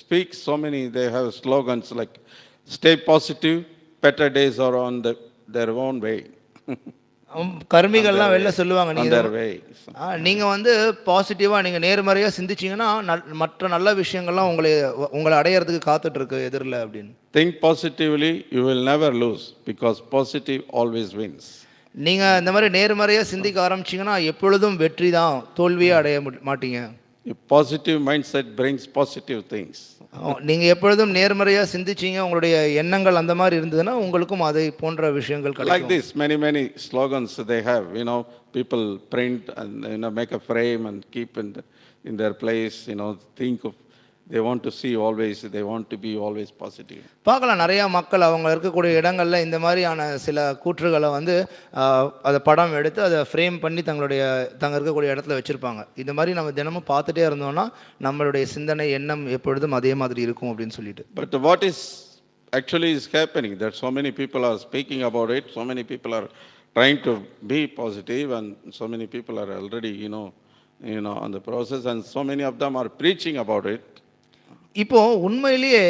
speak so many, they have slogans like stay positive, better days are on their own way. கர்மிகள்லாம் வெளில சொல்லுவாங்க, நீங்கள் பாசிட்டிவாக நீங்கள் நேர்மறையாக சிந்திச்சிங்கன்னா மற்ற நல்ல விஷயங்கள்லாம் உங்களை அடையிறதுக்கு காத்துட்டு இருக்கு எதிரில் அப்படின்னு. Think positively, you will never lose, because positive always wins. நீங்கள் இந்த மாதிரி நேர்மறையாக சிந்திக்க ஆரம்பிச்சிங்கன்னா எப்பொழுதும் வெற்றி தான், தோல்வியே அடைய மாட்டீங்க. A positive mindset brings positive things. நீங்கள் எப்பொழுதும் நேர்மறையாக சிந்திச்சிங்க, உங்களுடைய எண்ணங்கள் அந்த மாதிரி இருந்ததுன்னா உங்களுக்கும் அதை போன்ற விஷயங்கள் கிடைக்கும். Like this, many slogans they have, people print and make a frame and keep in their place, think of, they want to see always, they want to be always positive. பார்க்கலாம், நிறையா மக்கள் அவங்க இருக்கக்கூடிய இடங்களில் இந்த மாதிரியான சில கூற்றுகளை அதை படம் எடுத்து அதை ஃப்ரேம் பண்ணி தங்க இருக்கக்கூடிய இடத்துல வச்சுருப்பாங்க. இந்த மாதிரி நம்ம தினமும் பார்த்துட்டே இருந்தோம்னா நம்மளுடைய சிந்தனை எண்ணம் எப்பொழுதும் அதே மாதிரி இருக்கும் அப்படின்னு சொல்லிட்டு. But what is actually is happening, that so many people are speaking about it, so many people are trying to be positive, and so many people are already on the process, and so many of them are preaching about it. இப்போ உண்மையிலேயே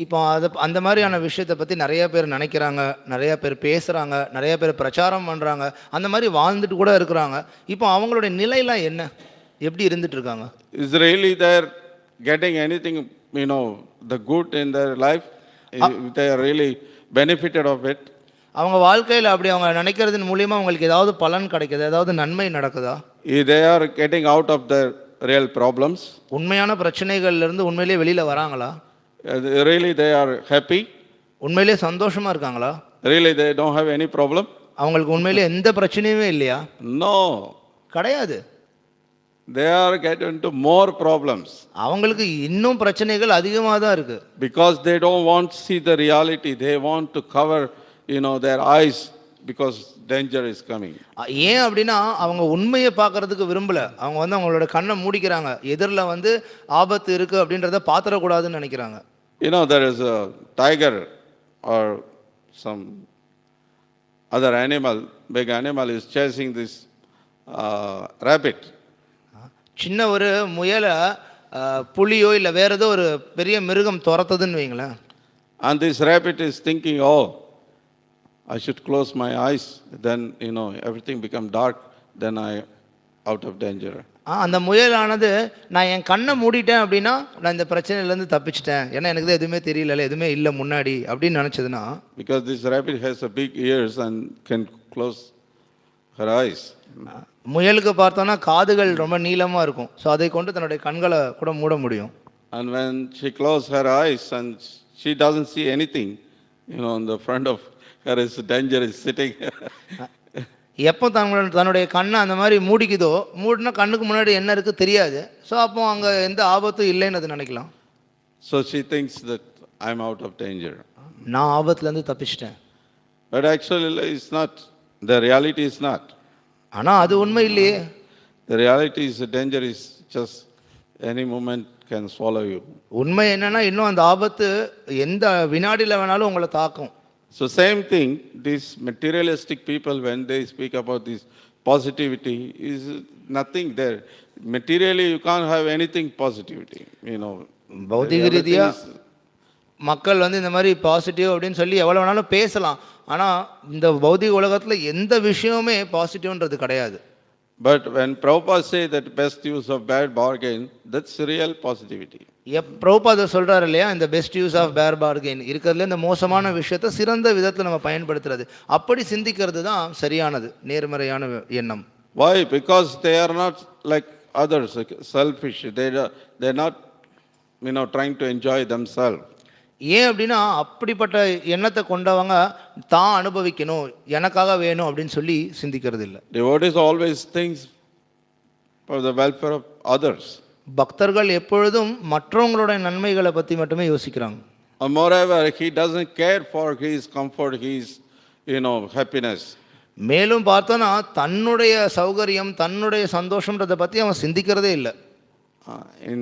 இப்போ அந்த மாதிரியான விஷயத்தை பற்றி நிறைய பேர் நினைக்கிறாங்க, நிறைய பேர் பேசுகிறாங்க, நிறைய பேர் பிரச்சாரம் பண்ணுறாங்க, அந்த மாதிரி வாழ்ந்துட்டு கூட இருக்கிறாங்க. இப்போ அவங்களுடைய நிலையெல்லாம் என்ன, எப்படி இருந்துட்டு இருக்காங்க? Is really they're getting anything, the good in their life? They are really benefited of it? அவங்க வாழ்க்கையில் அப்படி அவங்க நினைக்கிறதன் மூலியமாக அவங்களுக்கு ஏதாவது பலன் கிடைக்குது, ஏதாவது நன்மை நடக்குதா? They are getting out of their real problems. உண்மையான பிரச்சனைகள்ல இருந்து உண்மையிலேயே வெளியில வராங்களா? Really they are happy? உண்மையிலேயே சந்தோஷமா இருக்காங்களா? Really they don't have any problem? அவங்களுக்கு உண்மையிலேயே எந்த பிரச்சனையுமே இல்லையா? No, கிடையாது. They are getting into more problems. அவங்களுக்கு இன்னும் பிரச்சனைகள் அதிகமாக தான் இருக்கு. Because they don't want to see the reality, they want to cover their eyes, because danger is coming. ஏன் அப்படின்னா அவங்க உண்மையை பார்க்கறதுக்கு விரும்பல, அவங்க அவங்களோட கண்ணை மூடிக்கிறாங்க, எதிரில் ஆபத்து இருக்கு அப்படின்றத பாத்திரக்கூடாதுன்னு நினைக்கிறாங்க. There is a tiger or some other animal, big animal is chasing this rabbit. சின்ன ஒரு முயலை புலியோ இல்லை வேற ஏதோ ஒரு பெரிய மிருகம் துரத்துதுன்னு வைங்களேன். And this rabbit is thinking, I should close my eyes, then everything become dark, then I out of danger. அந்த முயலானது நான் என் கண்ணை மூடிட்டேன் அப்படின்னா நான் இந்த பிரச்சனையிலேருந்து தப்பிச்சிட்டேன், ஏன்னா எனக்கு தான் எதுவுமே தெரியல, எதுவுமே இல்லை முன்னாடி அப்படின்னு நினச்சதுன்னா. Because this rabbit has a big ears and can close her eyes. முயலுக்கு பார்த்தோன்னா காதுகள் ரொம்ப நீளமாக இருக்கும், ஸோ அதை கொண்டு தன்னுடைய கண்களை கூட மூட முடியும். And when she closes her eyes and she doesn't see anything, in the front of her is danger is sitting. எப்போ தன்னுடைய கண்ணை அந்த மாதிரி மூடிக்குதோ, மூடினா கண்ணுக்கு முன்னாடி என்ன இருக்குது தெரியாது. ஸோ அப்போ அங்கே எந்த ஆபத்தும் இல்லைன்னு அது நினைக்கலாம். So she thinks that I'm out of danger. நான் ஆபத்துலேருந்து தப்பிச்சிட்டேன். But actually it's not. The reality is not. ஆனால் அது உண்மை இல்லையே. The reality is the danger is just any moment can swallow you. உண்மை என்னன்னா இன்னும் அந்த ஆபத்து எந்த வினாடியில் வேணாலும் உங்களை தாக்கும். So same thing, these materialistic people, when they speak about this positivity, is nothing there. Materially, you can't have anything positivity, பௌதிக ரீதியா மக்கள் இந்த மாதிரி பாசிட்டிவ் அப்படின்னு சொல்லி எவ்வளோ வேணாலும் பேசலாம். ஆனால் இந்த பௌதிக உலகத்தில் எந்த விஷயமுமே பாசிட்டிவ்ன்றது கிடையாது. But when Prabhupada say that best use of bad bargain, that's real positivity. பிரபுபாதர் சொல்றாரு இல்லையா, இந்த பெஸ்ட் யூஸ் ஆஃப் பேர் பார்கெயின் இருக்கிறதுல இந்த மோசமான விஷயத்தை சிறந்த விதத்தில் நம்ம பயன்படுத்துறது, அப்படி சிந்திக்கிறது தான் சரியானது, நேர்மறையான எண்ணம். Why? Because they are not like others, selfish. They're not trying to enjoy themselves. ஏன் அப்படின்னா அப்படிப்பட்ட எண்ணத்தை கொண்டவங்க தான் அனுபவிக்கணும், எனக்காக வேணும் அப்படின்னு சொல்லி சிந்திக்கிறது இல்லை. Devotees always thinks for the welfare of others. பக்தர்கள் எப்பொழுதும் மற்றவங்களோட நன்மைகளை பற்றி மட்டுமே யோசிக்கிறாங்க. Moreover, he doesn't care for his comfort, his happiness. மேலும் பார்த்தோன்னா தன்னுடைய சௌகரியம், தன்னுடைய சந்தோஷம்ன்றதை பற்றி அவன் சிந்திக்கிறதே இல்லை. In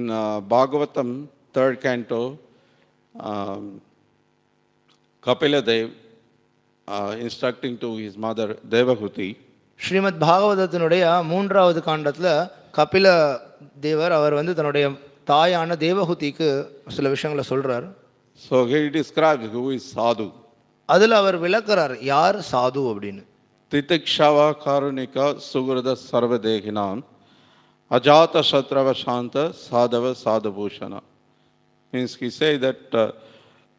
Bhagavatam 3rd canto, Kapila Dev instructing to his mother Devahuti. Srimad பாகவதத்தினுடைய 3வது காண்டத்தில் கபில தேவர் அவர் தன்னுடைய தாயான தேவஹுதிக்கு சில விஷயங்களை சொல்றார். So he describes who is sadhu. அதில் அவர் விளக்குறார் யார் சாது அப்படின்னு. திதிக்ஷவா காருணிகா சுகிருத சர்வதேகினாம் அஜாத சத்ரவ சாந்த சாதவ சாதுபூஷணா. Means he say that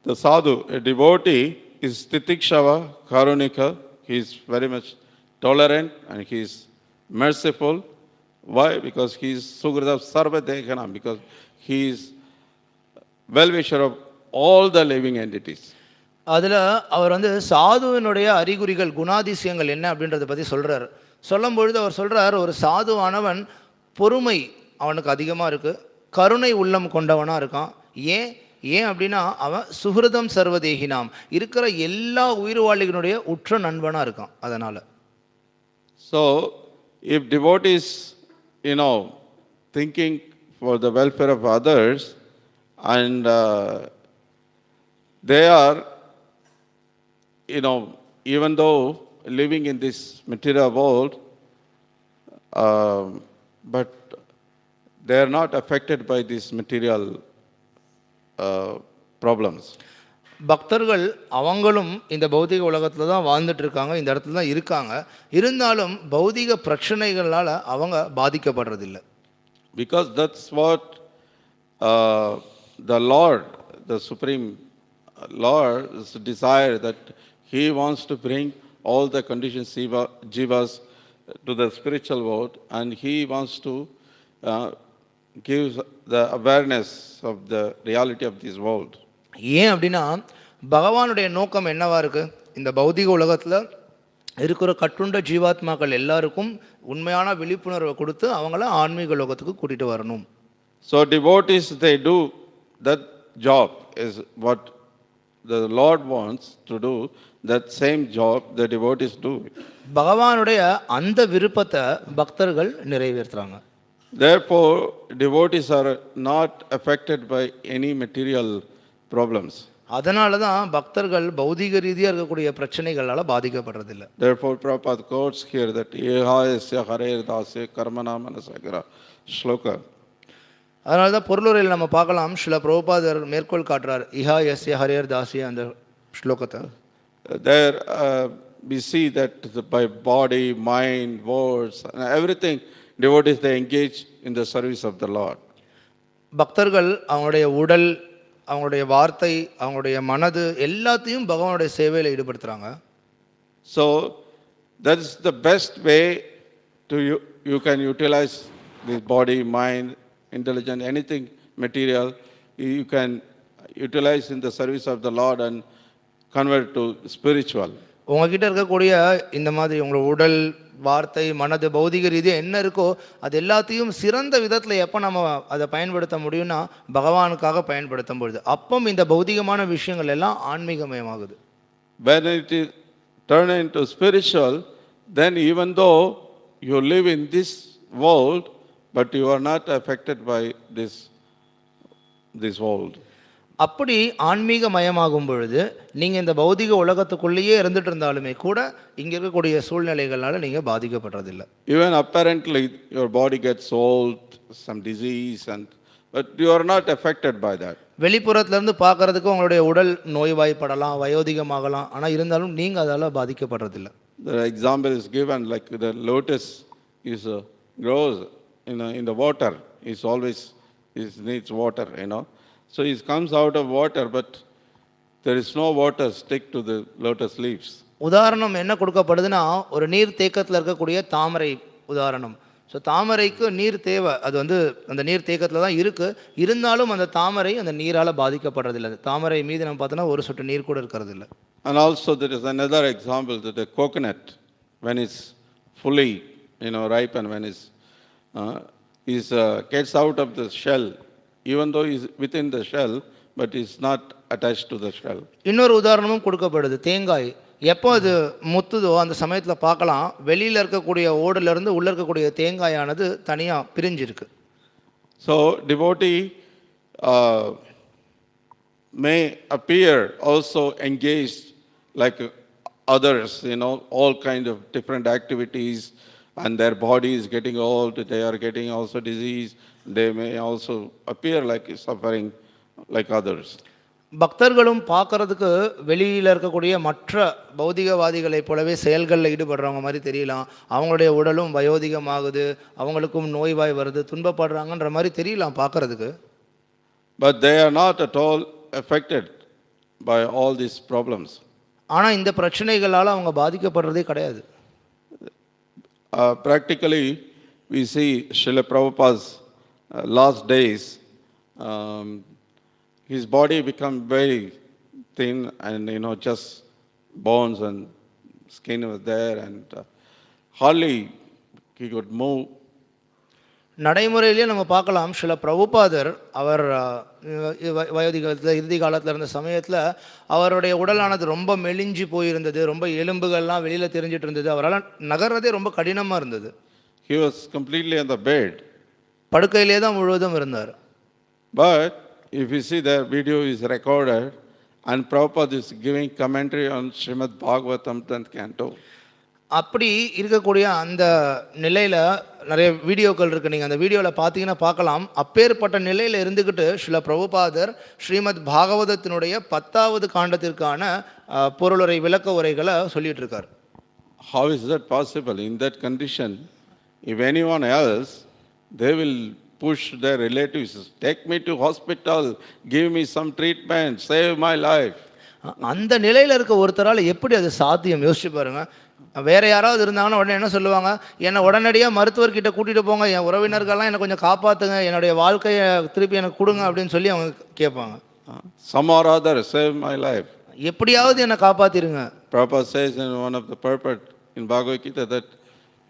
the sadhu, a devotee, is titikshava karunika. He is very much tolerant and he is merciful. Why? Because he is sugrada sarva dekhanam, because he is well-wisher of all the living entities. அதில் அவர் சாதுவினுடைய அறிகுறிகள், குணாதிசயங்கள் என்ன அப்படின்றத பற்றி சொல்கிறார். சொல்லும் பொழுது அவர் சொல்கிறார், ஒரு சாதுவானவன் பொறுமை அவனுக்கு அதிகமாக இருக்குது, கருணை உள்ளம் கொண்டவனாக இருக்கான். ஏன் அப்படின்னா அவன் சுகிருதம் சர்வதேகினாம், இருக்கிற எல்லா உயிர்வாளிகளுடைய உற்ற நண்பனாக இருக்கான். அதனால் So if devotees thinking for the welfare of others and they are even though living in this material world, but they are not affected by these material problems. பக்தர்கள் அவங்களும் இந்த பௌதிக உலகத்தில் தான் வாழ்ந்துட்டு இருக்காங்க, இந்த இடத்துல தான் இருக்காங்க. இருந்தாலும் பௌதிக பிரச்சனைகளால் அவங்க பாதிக்கப்படுறதில்லை. Because that's what the Lord, the Supreme Lord's desire, that He wants to bring all the conditioned jivas to the spiritual world, and He wants to give the awareness of the reality of this world. ஏன் அப்படின்னா பகவானுடைய நோக்கம் என்னவா இருக்கு, இந்த பௌதிக உலகத்தில் இருக்கிற கட்டுண்ட ஜீவாத்மாக்கள் எல்லாருக்கும் உண்மையான விழிப்புணர்வை கொடுத்து அவங்கள ஆன்மீக லோகத்துக்கு கூட்டிட்டு வரணும். So devotees, they do that job, is what the Lord wants to do. That same job the devotees do. பகவானுடைய அந்த விருப்பத்தை பக்தர்கள் நிறைவேற்றுறாங்க. Therefore, devotees are not affected by any material problems. அதனால தான் பக்தர்கள் பௌதிக ரீதியாக இருக்கக்கூடிய பிரச்சனைகளால் பாதிக்கப்படுறதில்லை. Therefore, Prabhupada quotes here that Ehayasya Harer Dasa Karmana Manasakara Shloka. அதனால தான் பொருளுரையில் நம்ம பார்க்கலாம், சில பிரபுபாதர் மேற்கோள் காட்டுறார் இஹா எஸ்ய ஹரேர் தாசிய அந்த ஸ்லோகத்தை. There we see that by body, mind, words, and everything, devotees, they engage in the service of the Lord. பக்தர்கள் அவங்களுடைய உடல், அவங்களுடைய வார்த்தை, அவங்களுடைய மனது எல்லாத்தையும் பகவானுடைய சேவையில் ஈடுபடுத்துகிறாங்க. So that is the best way to you can utilize this body, mind, intelligence, anything material, you can utilize in the service of the Lord and convert to spiritual. உங்ககிட்ட இருக்கக்கூடிய இந்த மாதிரி உங்களோட உடல், வார்த்தை, மனது, பௌதிக ரீதியாக என்ன இருக்கோ அது எல்லாத்தையும் சிறந்த விதத்தில் எப்போ நம்ம அதை பயன்படுத்த முடியும்னா பகவானுக்காக பயன்படுத்தும் பொழுது அப்போ இந்த பௌதிகமான விஷயங்கள் எல்லாம் ஆன்மீகமயமாகுது. When it is turned into spiritual, then even though you live in this world, but you are not affected by this world. அப்படி ஆன்மீகமயமாகும் பொழுது நீங்கள் இந்த பௌதிக உலகத்துக்குள்ளேயே இருந்துட்டு இருந்தாலுமே கூட இங்கே இருக்கக்கூடிய சூழ்நிலைகளால் நீங்கள் பாதிக்கப்படுறதில்லை. Even apparently your body gets old, some disease, but you are not affected by that. வெளிப்புறத்துலேருந்து பார்க்கறதுக்கு உங்களுடைய உடல் நோய்வாய்ப்படலாம், வயோதிகமாகலாம், ஆனால் இருந்தாலும் நீங்கள் அதால் பாதிக்கப்படுறதில்லை. The example is given like the lotus is grows in the water. Is always needs water, So it comes out of water, but there is no water stick to the lotus leaves. உதாரணம் என்ன கொடுக்கப்படுதுன்னா ஒரு நீர் தேக்கத்தில் இருக்கக்கூடிய தாமரை உதாரணம். So தாமரைக்கு நீர் தேவை, அது அந்த நீர் தேக்கத்தில் தான் இருக்குது, இருந்தாலும் அந்த தாமரை அந்த நீரால் பாதிக்கப்படுறதில்லை. தாமரை மீது நம்ம பார்த்தோன்னா ஒரு சொட்டு நீர் கூட இருக்கிறதில்ல. And also there is another example that the coconut, when it's fully ripe and when it's gets out of the shell, even though is within the shell, but is not attached to the shell. இன்னொரு உதாரணமும் கொடுக்கப்படுது. தேங்காய் எப்போ அது முத்துதோ அந்த சமயத்தில் பார்க்கலாம், வெளியில் இருக்கக்கூடிய ஓடுலேருந்து உள்ளே இருக்கக்கூடிய தேங்காயானது தனியாக பிரிஞ்சிருக்கு. So devotee may appear also engaged like others, all kind of different activities, and their body is getting old, they are getting also disease, they may also appear like suffering like others. பக்தர்களும் பார்க்கறதுக்கு வெளியில் இருக்கக்கூடிய மற்ற பௌதிகவாதிகளைப் போலவே செயல்களில் ஈடுபடுறவங்க மாதிரி தெரியலாம். அவங்களுடைய உடலும் வயோதிகமாகுது, அவங்களுக்கும் நோய்வாய் வருது, துன்பப்படுறாங்கன்ற மாதிரி தெரியலாம் பார்க்கறதுக்கு. But they are not at all affected by all these problems. ஆனால் இந்த பிரச்சனைகளால் அவங்க பாதிக்கப்படுறதே கிடையாது. Practically we see Srila Prabhupada's last days, his body become very thin and just bones and skin was there and hardly he could move. நடைமுறையிலேயே நம்ம பார்க்கலாம், சில பிரபுபாதர் அவர் வயோதிகத்தில் இறுதி காலத்தில் இருந்த சமயத்தில் அவருடைய உடலானது ரொம்ப மெலிஞ்சு போயிருந்தது, ரொம்ப எலும்புகள்லாம் வெளியில் தெரிஞ்சிட்டு இருந்தது, அவரால் நகர்றதே ரொம்ப கடினமாக இருந்தது. He was completely on the bed. படுக்கையிலே தான் முழுவதும் இருந்தார். But if you see the video is recorded and Prabhupada is giving commentary on Srimad Bhagavatam 10th canto. அப்படி இருக்கக்கூடிய அந்த நிலையில் நிறைய வீடியோக்கள் இருக்குது. நீங்கள் அந்த வீடியோவில் பார்த்தீங்கன்னா பார்க்கலாம், அப்பேற்பட்ட நிலையில் இருந்துக்கிட்டு ஸ்ரீல பிரபுபாதர் ஸ்ரீமத் பாகவதத்தினுடைய 10வது காண்டத்திற்கான பொருளுரை விளக்க உரைகளை சொல்லிட்டு இருக்கார். How is that possible? In that condition, if anyone else, they will push their relatives, take me to hospital, give me some treatment, save my life. அந்த நிலையில் இருக்க ஒருத்தரால் எப்படி அது சாத்தியம்? யோசிச்சு பாருங்க. வேற யாராவது இருந்தாங்கன்னா உடனே என்ன சொல்லுவாங்க, என்னை உடனடியாக மருத்துவர்கிட்ட கூட்டிகிட்டு போங்க, என் உறவினர்கள்லாம் என்னை கொஞ்சம் காப்பாற்றுங்க, என்னுடைய வாழ்க்கையை திருப்பி எனக்கு கொடுங்க அப்படின்னு சொல்லி அவங்க கேட்பாங்க. Some or other, save my life. எப்படியாவது என்னை காப்பாற்றிருங்க. Prabhupada says in one of the purport in Bhagavad Gita that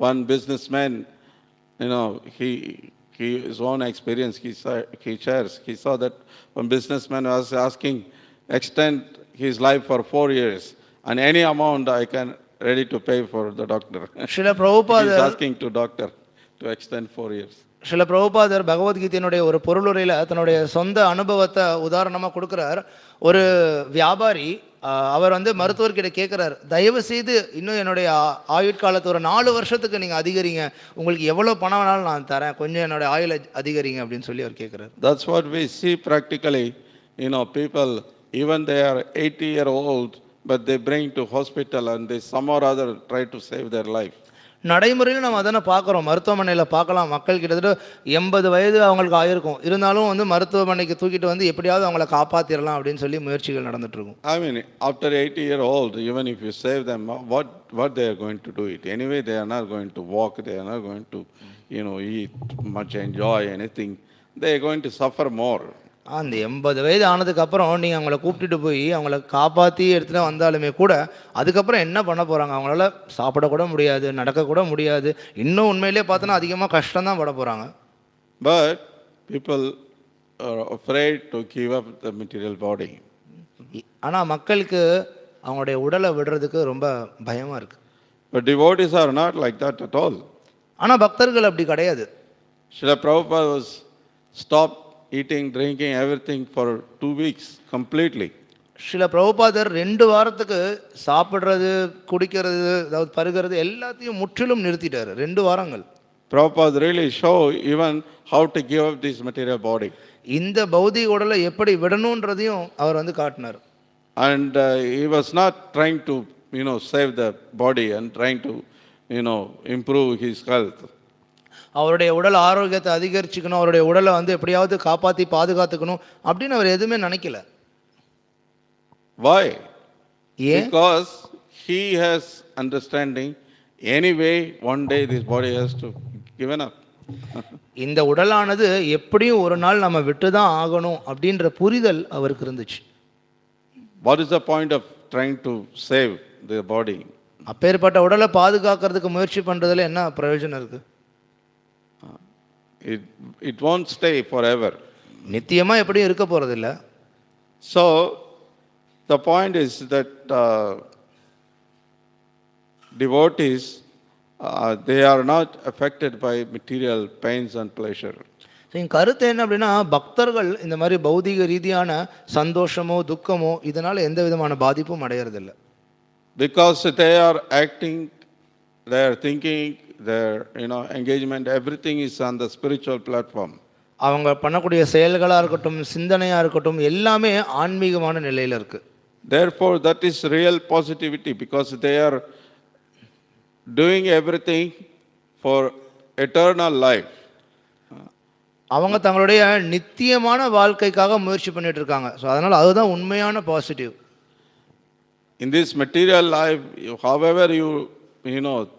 one businessman, his own experience he shares. He saw that one businessman was asking, extend his life for 4 years, and any amount I can ready to pay for the doctor. Srila Prabhupada is asking to doctor to extend 4 years. Srila Prabhupada பகவத்கீதையினுடைய ஒரு பொருளுரையில் தன்னுடைய சொந்த அனுபவத்தை உதாரணமாக கொடுக்குறார். ஒரு வியாபாரி அவர் மருத்துவர்கிட்ட கேட்குறார், தயவு செய்து இன்னும் என்னுடைய ஆயுட்காலத்தை ஒரு 4 வருஷத்துக்கு நீங்கள் அதிகரிங்க, உங்களுக்கு எவ்வளோ பணம் வேணாலும் நான் தரேன், கொஞ்சம் என்னுடைய ஆயுளை அதிகரிங்க அப்படின்னு சொல்லி அவர் கேட்குறாரு. That's what we see practically. People, even they are 80-year-old, but they bring to hospital and they some or other try to save their life. நடைமுறையில் நம்ம அதனை பார்க்குறோம். மருத்துவமனையில் பார்க்கலாம், மக்கள் கிட்டத்தட்ட 80 வயது அவங்களுக்கு ஆயிருக்கும், இருந்தாலும் மருத்துவமனைக்கு தூக்கிட்டு எப்படியாவது அவங்கள காப்பாற்றிடலாம் அப்படின்னு சொல்லி முயற்சிகள் நடந்துட்டு இருக்கும். I mean, after 80-year-old, even if you save them, what they are going to do it? Anyway, they are not going to walk, they are not going to eat much, enjoy anything. They are going to suffer more. அந்த 80 வயது ஆனதுக்கப்புறம் நீங்கள் அவங்கள கூப்பிட்டுட்டு போய் அவங்கள காப்பாற்றி எடுத்துகிட்டு வந்தாலுமே கூட அதுக்கப்புறம் என்ன பண்ண போகிறாங்க? அவங்களால சாப்பிடக்கூட முடியாது, நடக்கக்கூட முடியாது. இன்னும் உண்மையிலே பார்த்தோன்னா அதிகமாக கஷ்டம்தான் பட போகிறாங்க. But people are afraid to give up the material body. ஆனால் மக்களுக்கு அவங்களுடைய உடலை விடுறதுக்கு ரொம்ப பயமாக இருக்குது. But devotees are not like that at all. ஆனால் பக்தர்கள் அப்படி கிடையாது. Srila Prabhupada was stopped eating, drinking, everything for 2 weeks completely. Srila பிரபுபாதர் 2 வாரத்துக்கு சாப்பிட்றது, குடிக்கிறது, அதாவது பருகிறது எல்லாத்தையும் முற்றிலும் நிறுத்திட்டார். 2 வாரங்கள். Prabhupada really show even how to give up this material body. இந்த பௌதிக உடலை எப்படி விடணுன்றதையும் அவர் காட்டினார். And he was not trying to, save the body and trying to, improve his health. அவருடைய உடல் ஆரோக்கியத்தை அதிகரிச்சுக்கணும், அவருடைய உடலை எப்படியாவது காப்பாற்றி பாதுகாத்துக்கணும் அப்படின்னு அவர் எதுவுமே நினைக்கல. Why? Because he has understanding. Anyway, one day this body has to given up. இந்த உடலானது எப்படியும் ஒரு நாள் நம்ம விட்டு தான் ஆகணும் அப்படின்ற புரிதல் அவருக்கு இருந்துச்சு. What is the point of trying to save the body? அப்பேற்பட்ட உடலை பாதுகாக்கிறதுக்கு முயற்சி பண்றதுல என்ன பிரயோஜனம் இருக்கு? It won't stay forever. நித்தியமா எப்படியும் இருக்க போறது இல்ல. So the point is that devotees they are not affected by material pains and pleasure. கருத்து என்ன அப்படின்னா, பக்தர்கள் இந்த மாதிரி பௌதிக ரீதியான சந்தோஷமோ துக்கமோ இதனால எந்த விதமான பாதிப்பும் அடையறதில்லை. Because they are acting, they are thinking, their engagement, everything is on the spiritual platform. அவங்க பண்ணக்கூடிய செயல்களா இருக்கட்டும், சிந்தனையா இருக்கட்டும், எல்லாமே ஆன்மீகமான நிலையில இருக்கு. Therefore that is real positivity, because they are doing everything for eternal life. அவங்க தங்களுடைய நித்தியமான வாழ்க்கைக்காக முயற்சி பண்ணிட்டு இருக்காங்க. ஸோ அதனால அதுதான் உண்மையான positive. In this material life, however you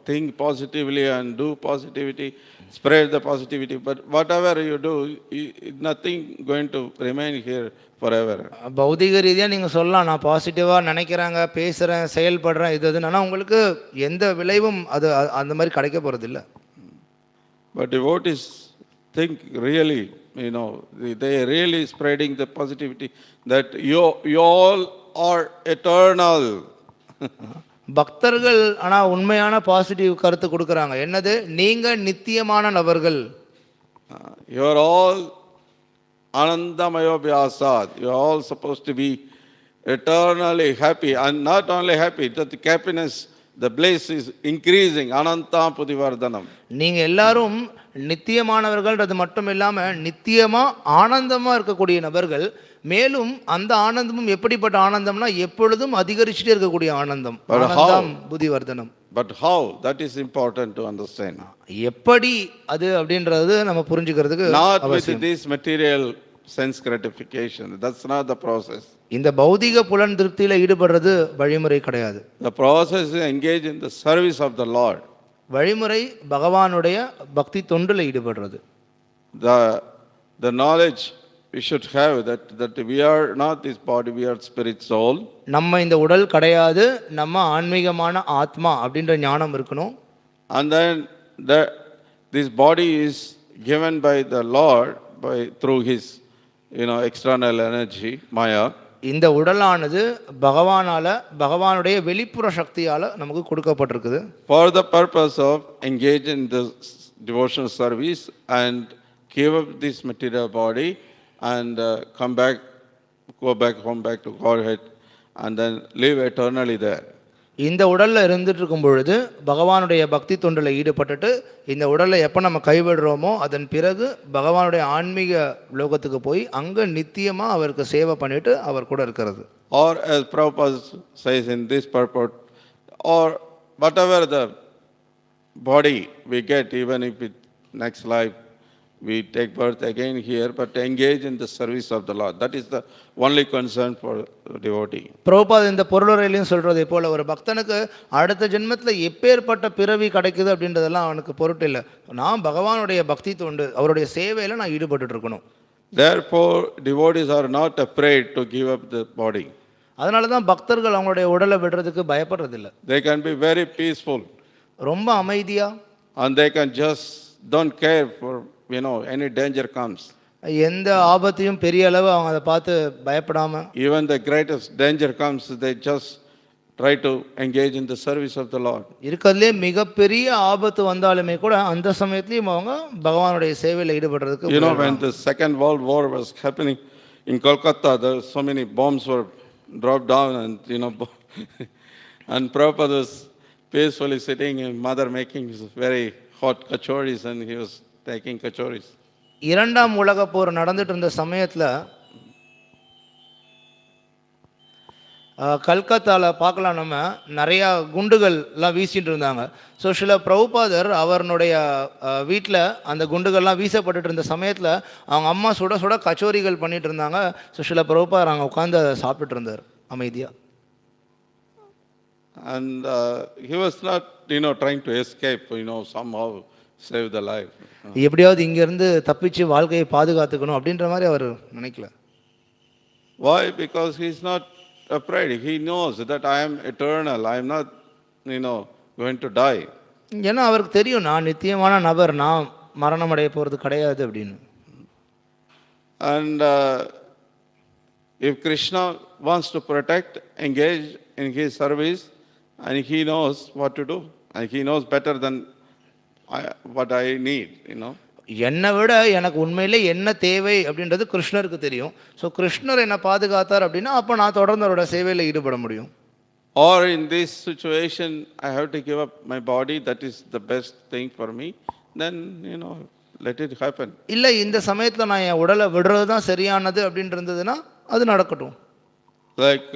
think positively and do positivity, spread the positivity, but whatever you do, nothing going to remain here forever. பௌதிக ரீதியா நீங்க சொல்லலாம், நான் பாசிட்டிவா நினைக்கிறாங்க, பேசுறேன், செயல்படுறேன், இது ஆனா உங்களுக்கு எந்த விளைவும் அது அந்த மாதிரி கிடைக்க போறது இல்ல. But devotees think really, they really spreading the positivity that you all are eternal. பக்தர்கள் ஆனா உண்மையான பாசிட்டிவ் கருத்து கொடுக்கறாங்க. என்னது? நீங்க நித்தியமான நபர்கள். You are all anandamayo vyasad. You are all supposed to be eternally happy, and not only happy, that the happiness, the bliss is increasing. Ananta pudivardhanam. நீங்க எல்லாரும் நித்தியமானவர்கள்ன்றது மட்டும் இல்லாம நித்தியமா ஆனந்தமா இருக்கக்கூடிய நபர்கள். மேலும் அந்த ஆனந்தமும் எப்படிப்பட்ட ஆனந்தம்னா எப்பொழுதும் அதிகரிச்சுட்டே இருக்கக்கூடிய ஆனந்தம். ஆனந்தம் புதிவர்தனம். But how? That is important to understand. எப்படி அது அப்படின்றது நம்ம புரிஞ்சுக்கிறதுக்கு not with this material sense gratification. That's not the process. இந்த பௌதிக புலன் திருப்தியில ஈடுபடுறது வழிமுறை கிடையாது. The process is engage in the service of the Lord. வழிமுறை பகவானுடைய பக்தி தொண்டுல ஈடுபடுறது. The knowledge we should have that we are not this body, we are spirit soul. நம்ம இந்த உடல் கிடையாது, நம்ம ஆன்மீகமான ஆத்மா அப்படின்ற ஞானம் இருக்கணும். And then this body is given by the Lord through his external energy maya. இந்த உடலானது பகவானுடைய வெளிப்புற சக்தியால நமக்கு கொடுக்கப்பட்டிருக்குது. For the purpose of engage in the devotional service and give up this material body and go back home, back to Godhead, and then live eternally there. இந்த உடல்ல இருந்துட்டு இருக்கும் பொழுது பகவானுடைய பக்தி தொண்டில் ஈடுபட்டுட்டு இந்த உடலை எப்போ நம்ம கைவிடுறோமோ அதன் பிறகு பகவானுடைய ஆன்மீக லோகத்துக்கு போய் அங்கே நித்தியமா அவருக்கு சேவை பண்ணிட்டு அவர் கூட இருக்கிறது. Or as Prabhupada says in this purport, or whatever the body we get, even if it next life we take birth again here, but engage in the service of the Lord. That is the only concern for the devotee. Prabhupad இந்த பொருளுரையிலையும் சொல்றதை போல ஒரு பக்தனுக்கு அடுத்த ஜென்மத்தில் எப்பேற்பட்ட பிறவி கிடைக்குது அப்படின்றதெல்லாம் அவனுக்கு பொருட்டு இல்லை. நான் பகவானுடைய பக்தி தொண்டு அவருடைய சேவையில் நான் ஈடுபட்டு இருக்கணும். Therefore, devotees are not afraid to give up the body. அதனால தான் பக்தர்கள் அவங்களுடைய உடலை விடுறதுக்கு பயப்படுறதில்ல. They can be very peaceful ரொம்ப அமைதியா, and they can just don't care for, any danger comes. எந்த ஆபத்தையும் பெரிய அளவு அவங்க அதை பார்த்து பயப்படாம, Even the greatest danger comes, they just try to engage in the service of the Lord. இருக்கிறதுலே மிகப்பெரிய ஆபத்து வந்தாலுமே கூட அந்த சமயத்திலையும் அவங்க பகவானுடைய சேவையில் ஈடுபடுறதுக்கு When the Second World War was happening in Kolkata, there were so many bombs were dropped down, and and Prabhupada was peacefully sitting, and mother making very hot kachoris, and he was taking kachoris. இரண்டாம் உலக போர் நடந்துட்டு இருந்த சமயத்தில் கல்கத்தாவில் பார்க்கலாம், நம்ம நிறையா குண்டுகள்லாம் வீசிட்டு இருந்தாங்க. ஸோ சில பிரபுபாதர் அவருடைய வீட்டில் அந்த குண்டுகள்லாம் வீசப்பட்டு இருந்த சமயத்தில் அவங்க அம்மா சுட சுட கச்சோரிகள் பண்ணிட்டு இருந்தாங்க. ஸோ சில பிரபுபாதர் அங்கே உட்காந்து அதை சாப்பிட்டுட்டு இருந்தார் அமைதியாக. And he was not, trying to escape, somehow save the life. எப்படியாவது இங்கேருந்து தப்பிச்சு வாழ்க்கையை பாதுகாத்துக்கணும் அப்படின்ற மாதிரி அவர் நினைக்கல. Why? Because he is not afraid. He knows that I am eternal. I am not, going to die. ஏன்னா அவருக்கு தெரியும், நான் நித்தியமான நபர், நான் மரணம் அடைய போகிறது கிடையாது அப்படின்னு. And if Krishna wants to protect, engage in his service, and he knows what to do, and he knows better than what I need, என்னை விட எனக்கு உண்மையிலே என்ன தேவை அப்படின்றது கிருஷ்ணருக்கு தெரியும். ஸோ கிருஷ்ணர் என்னை பாதுகாத்தார் அப்படின்னா அப்போ நான் தொடர்ந்து அவரோட சேவையில் ஈடுபட முடியும். Or in this situation, I have to give up my body, that is the best thing for me, then, let it happen. இல்லை, இந்த சமயத்தில் நான் என் உடலை விடுறது தான் சரியானது அப்படின்னு இருந்ததுன்னா அது நடக்கட்டும். Like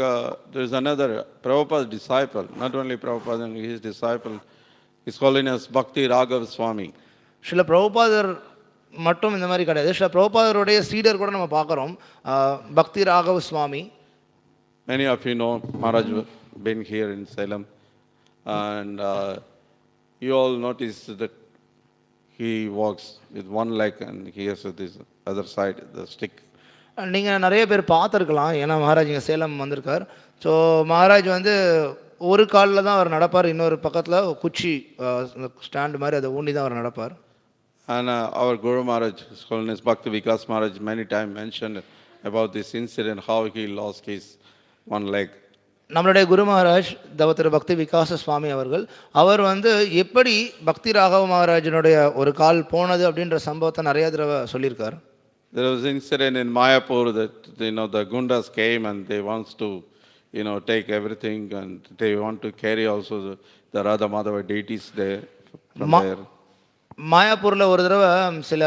there is another Prabhupada's disciple, not only Prabhupada and his disciple, His Holiness Bhakti Raghav Swami. சில பிரபுபாதர் மட்டும் இந்த மாதிரி கிடையாது, சில பிரபுபாதருடைய சீடர் கூட நம்ம பார்க்குறோம். பக்தி ராகவ் சுவாமி. Many of you know Maharaj been here in Salem, and you all notice that he walks with one leg and he has this other side, the stick. நீங்கள் நிறைய பேர் பார்த்துருக்கலாம், ஏன்னா மகாராஜ் இங்கே சேலம் வந்திருக்கார். ஸோ மகாராஜ் ஒரு காலில் தான் அவர் நடப்பார், இன்னொரு பக்கத்தில் குச்சி ஸ்டாண்டு மாதிரி அதை ஊண்டி தான் அவர் நடப்பார். And our Guru Maharaj, His Holiness Bhakti Vikas Maharaj, many times mentioned about this incident, how he lost his one leg. நம்மளுடைய குரு மகாராஜ் திரு பக்தி விகாச சுவாமி அவர்கள், அவர் எப்படி பக்தி ராகவ மகாராஜனுடைய ஒரு கால் போனது அப்படின்ற சம்பவத்தை நிறைய தடவை சொல்லியிருக்கார். There was an incident in Mayapur that the Gundas came and they wants to take everything, and they want to carry also the Radha Madhava deities there from there. மாயாப்பூரில் ஒரு தடவை சில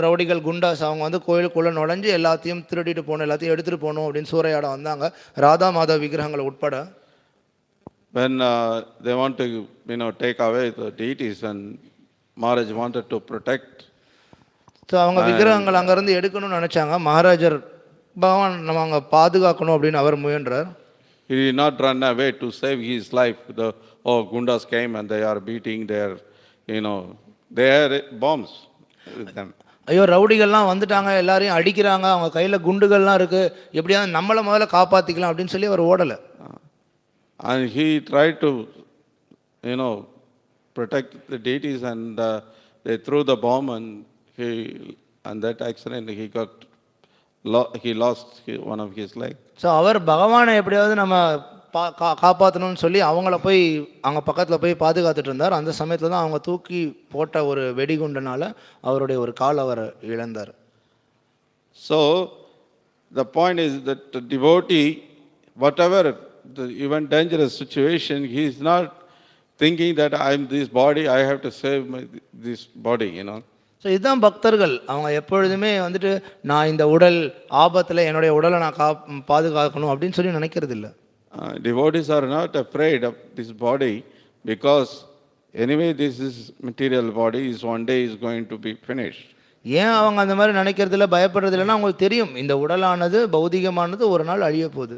ரவுடிகள் குண்டாஸ் அவங்க கோயிலுக்குள்ளே நுழைஞ்சு எல்லாத்தையும் திருடிட்டு போகணும், எல்லாத்தையும் எடுத்துகிட்டு போகணும் அப்படின்னு சூறையாட வந்தாங்க, ராதா மாதவ விக்கிரகங்களை உட்பட. When they want to take away the deities, and Maharaj wanted to protect. So அவங்க விக்கிரகங்கள் அங்கேருந்து எடுக்கணும்னு நினச்சாங்க. மகாராஜர் பகவான் நம்ம அங்கே பாதுகாக்கணும் அப்படின்னு அவர் முயன்றார். He did not run away to save his life. The Gundas came and they are beating their, they are bombs with them. ஐயோ, ரவுடிகள்லாம் வந்துட்டாங்க, எல்லாரையும் அடிக்கிறாங்க, அவங்க கையில் குண்டுகள்லாம் இருக்குது, எப்படியாவது நம்மளை முதல்ல காப்பாற்றிக்கலாம் அப்படின்னு சொல்லி அவர் ஓடலை. And he tried to, protect the deities, and they threw the bomb, and that accident he lost one of his legs. So அவர் பகவானை எப்படியாவது நம்ம காப்பாற்றணும்னு சொல்லி அவங்கள போய் அங்கே பக்கத்தில் போய் பாதுகாத்துட்டு இருந்தார். அந்த சமயத்தில் தான் அவங்க தூக்கி போட்ட ஒரு வெடிகுண்டுனால அவருடைய ஒரு கால் அவர் இழந்தார். So the point is that the devotee, whatever the even dangerous situation, he is not thinking that I am this body, I have to save this body, so இதுதான் பக்தர்கள். அவங்க எப்பொழுதுமே நான் இந்த உடல் ஆபத்தில் என்னுடைய உடலை நான் பாதுகாக்கணும் அப்படின்னு சொல்லி நினைக்கிறது இல்லை. Devotees are not afraid of this body, because anyway this is material body, is one day is going to be finished. ஏன் அவங்க அந்த மாதிரி நினைக்கிறது இல்லை, பயப்படுறது இல்லைன்னா அவங்களுக்கு தெரியும் இந்த உடலானது பௌதிகமானது ஒரு நாள் அழிய போகுது.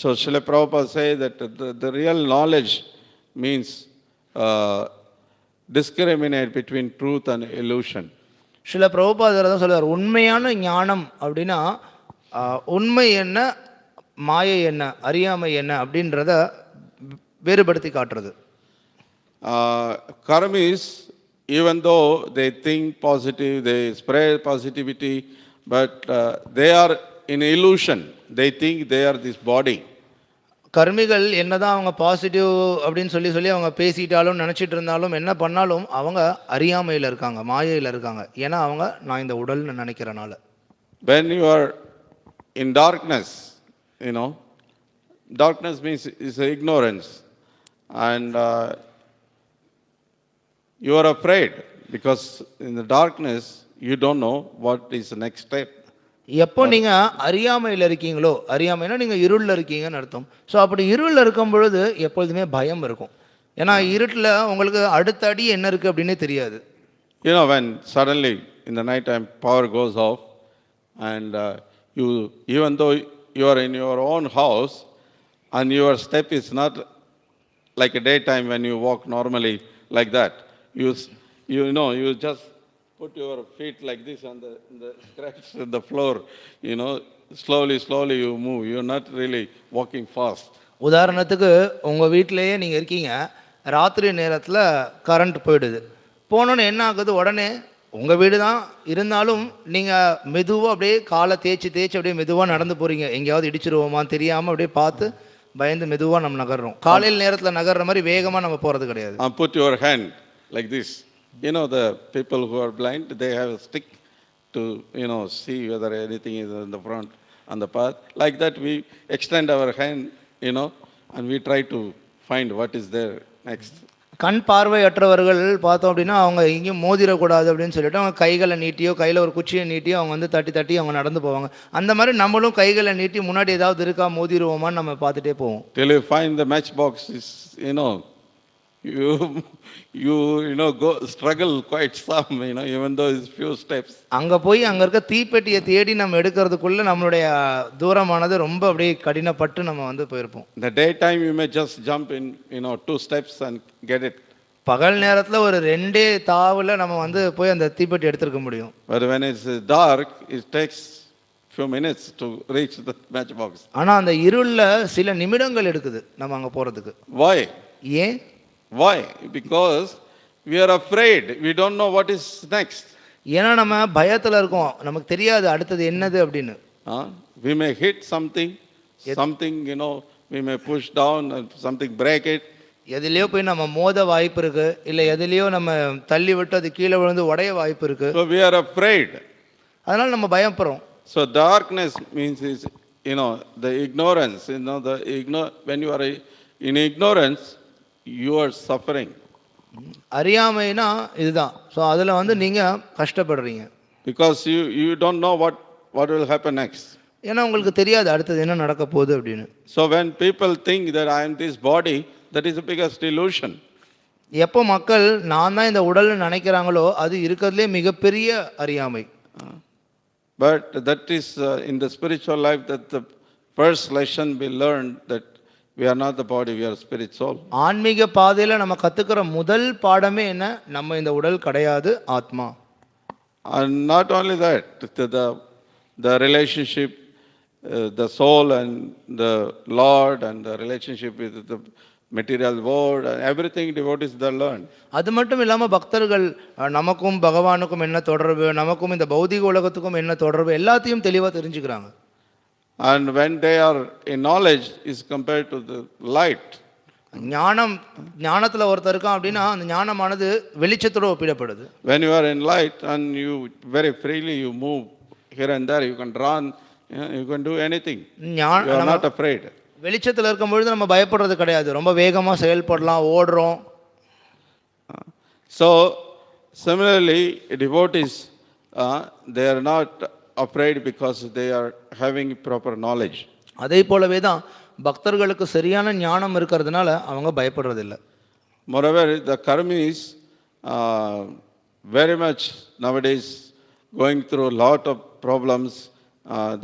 So Srila Prabhupada say that the real knowledge means discriminate between truth and illusion. சில பிரபுபாதர் தான் சொல்லுவார், உண்மையான ஞானம் அப்படின்னா உண்மை என்ன, மாயை என்ன, அறியாமை என்ன அப்படின்றத வேறுபடுத்தி காட்டுறது. Karmis, even though they think positive, they spread positivity, but they are in illusion. They think they are this body. கர்மிகள் என்னதான் அவங்க பாசிட்டிவ் அப்படின்னு சொல்லி சொல்லி அவங்க பேசிட்டாலும் நினச்சிட்டு இருந்தாலும் என்ன பண்ணாலும் அவங்க அறியாமையில் இருக்காங்க, மாயையில் இருக்காங்க. ஏன்னா அவங்க நான் இந்த உடல்னு நினைக்கிறனால. When you are in darkness, darkness means is ignorance, and you are afraid because in the darkness you don't know what is the next step. எப்போ நீங்கள் அறியாமையில் இருக்கீங்களோ, அறியாமைனா நீங்கள் இருளில் இருக்கீங்கன்னு அர்த்தம். ஸோ அப்படி இருளில் இருக்கும் பொழுது எப்பொழுதுமே பயம் இருக்கும். ஏன்னா இருட்டில் உங்களுக்கு அடுத்த அடி என்ன இருக்குது அப்படின்னே தெரியாது. When suddenly in the night time power goes off, and you, even though you are in your own house and your step is not like a daytime when you walk normally like that, you just put your feet like this on the scratch in the floor, slowly you move. You're not really walking fast. உதாரணத்துக்கு உங்கள் வீட்டிலேயே நீங்கள் இருக்கீங்க, ராத்திரி நேரத்தில் current போயிடுது. போனோன்னு என்ன ஆகுது, உடனே உங்கள் வீடு தான் இருந்தாலும் நீங்கள் மெதுவாக அப்படியே காலை தேய்ச்சி அப்படியே மெதுவாக நடந்து போகிறீங்க. எங்கேயாவது இடிச்சிருவோமான்னு தெரியாமல் அப்படியே பார்த்து பயந்து மெதுவாக நம்ம நகர்றோம். காலையில் நேரத்தில் நகர்ற மாதிரி வேகமாக நம்ம போகிறது கிடையாது. Put your hand like this. The people who are blind, they have a stick to, see whether anything is in the front on the path. Like that, we extend our hand, and we try to find what is there next. கண் பார்வையற்றவர்கள் பார்த்தோம் அப்படின்னா அவங்க எங்கேயும் மோதிரக்கூடாது அப்படின்னு சொல்லிட்டு அவங்க கைகளை நீட்டியோ கையில் ஒரு குச்சியை நீட்டியோ அவங்க வந்து தட்டி அவங்க நடந்து போவாங்க. அந்த மாதிரி நம்மளும் கைகளை நீட்டி முன்னாடி ஏதாவது இருக்கா மோதிருவோமான்னு நம்ம பார்த்துட்டே போவோம். Till you find the match box is, you go struggle quite some, even though it's few steps. அங்க போய் அங்க இருக்க தீப்பெட்டியை தேடி நம்ம எடுக்கிறதுக்குள்ள நம்மளுடைய தூரமானது ரொம்ப அப்படியே கடினப்பட்டு நம்ம வந்து போயிருப்போம். The daytime you may just jump in, 2 steps and get it. பகல் நேரத்துல ஒரு 2 தாவுல நம்ம வந்து போய் அந்த தீப்பெட்டி எடுத்துக்க முடியும். But when it's dark, it takes few minutes to reach the match box. ஆனா அந்த இருள்ல சில நிமிடங்கள் எடுக்குது நம்ம அங்க போறதுக்கு. Why? ஏன்? Why? Because we are afraid. We don't know what is next. ஏன்னா நம்ம பயத்துல இருக்கோம், நமக்கு தெரியாது அடுத்தது என்னது அப்படின்னு. We may hit something, we may push down and something break it. எதிலையோ போய் நம்ம மோத வாய்ப்பு இருக்கு, இல்ல எதிலையோ நம்ம தள்ளி விட்டு அது கீழே விழுந்து உடைய வாய்ப்பு இருக்கு. So we are afraid. அதனால நம்ம பயப்படுறோம். So darkness means is, the ignorance. When you are in ignorance, you are suffering. அறியாமைனா இதுதான். ஸோ அதில் வந்து நீங்கள் கஷ்டப்படுறீங்க. Because you don't know what will happen next. ஏன்னா உங்களுக்கு தெரியாது அடுத்தது என்ன நடக்க போகுது அப்படின்னு. So when people think that I am this body, that is the biggest illusion. எப்போ மக்கள் நான் தான் இந்த உடல்னு நினைக்கிறாங்களோ அது இருக்கிறதுலே மிகப்பெரிய அறியாமை. But that is in the spiritual life that the first lesson we learned, that we are not the body, we are spirit soul. ஆன்மீக பாதையில் நம்ம கற்றுக்கிற முதல் பாடமே என்ன, நம்ம இந்த உடல் கிடையாது, ஆத்மா. And not only that, the relationship, the soul and the Lord, and the relationship with the material world, and everything devotees they learn. அது மட்டும் இல்லாமல் பக்தர்கள் நமக்கும் பகவானுக்கும் என்ன தொடர்பு, நமக்கும் இந்த பௌதிக உலகத்துக்கும் என்ன தொடர்பு, எல்லாத்தையும் தெளிவாக தெரிஞ்சுக்கிறாங்க. And when they are in knowledge is compared to the light. ஞானத்தில் ஒருத்தர் இருக்கான் அப்படின்னா அந்த ஞானமானது வெளிச்சத்தோடு ஒப்பிடப்படுது. When you are in light and you very freely you move here and there, you can run, you can do anything. You are not afraid. வெளிச்சத்தில் இருக்கும்பொழுது நம்ம பயப்படுறது கிடையாது, ரொம்ப வேகமாக செயல்படலாம், ஓடுறோம். So similarly, devotees, they are not afraid because they are having proper knowledge. அதே போலவே தான் பக்தர்களுக்கு சரியான ஞானம் இருக்கிறதுனால அவங்க பயப்படுறதில்லை. Moreover, the karmis very much nowadays going through a lot of problems.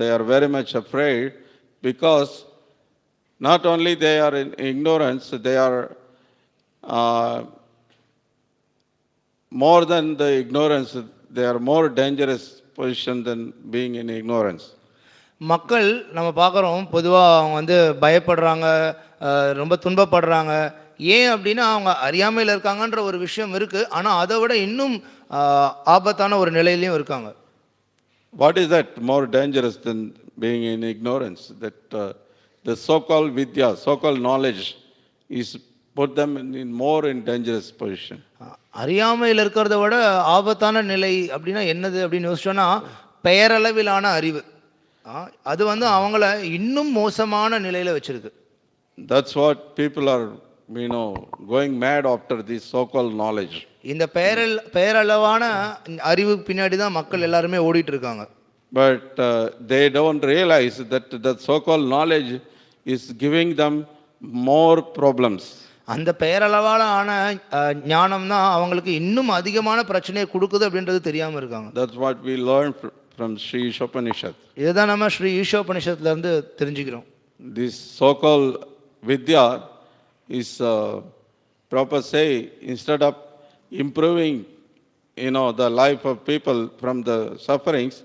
They are very much afraid because not only they are in ignorance, they are more than the ignorance, they are more dangerous position than being in ignorance. மக்கள் நம்ம பார்க்குறோம் பொதுவாக அவங்க வந்து பயப்படுறாங்க, ரொம்ப துன்பப்படுறாங்க. ஏன் அப்படின்னா அவங்க அறியாமையில் இருக்காங்கன்ற ஒரு விஷயம் இருக்குது. ஆனால் அதை விட இன்னும் ஆபத்தான ஒரு நிலையிலையும் இருக்காங்க. What is that more dangerous than being in ignorance? That the so-called vidya, so-called knowledge is put them in more in dangerous position. அறியாமையில் இருக்கிறத விட ஆபத்தான நிலை அப்படின்னா என்னது அப்படின்னு யோசிச்சோன்னா, பெயரளவிலான அறிவு அது வந்து அவங்கள இன்னும் மோசமான நிலையில் வச்சிருக்கு. That's what people are, going mad after this so-called knowledge. இந்த பெயரளவான அறிவு பின்னாடி தான் மக்கள் எல்லாருமே ஓடிட்டு இருக்காங்க. But they don't realize that the so-called knowledge is giving them more problems. அந்த பெயரளவான ஞானம் தான் அவங்களுக்கு இன்னும் அதிகமான பிரச்சனையை கொடுக்குது அப்படின்றது தெரியாம இருக்காங்க. That's what we learn from Sri Ishopanishad. இதுதான் நம்ம ஸ்ரீ ஈஷோபனிஷத்துல இருந்து தெரிஞ்சுக்கிறோம். This so-called vidya is proper say, instead of improving the life of people from the sufferings,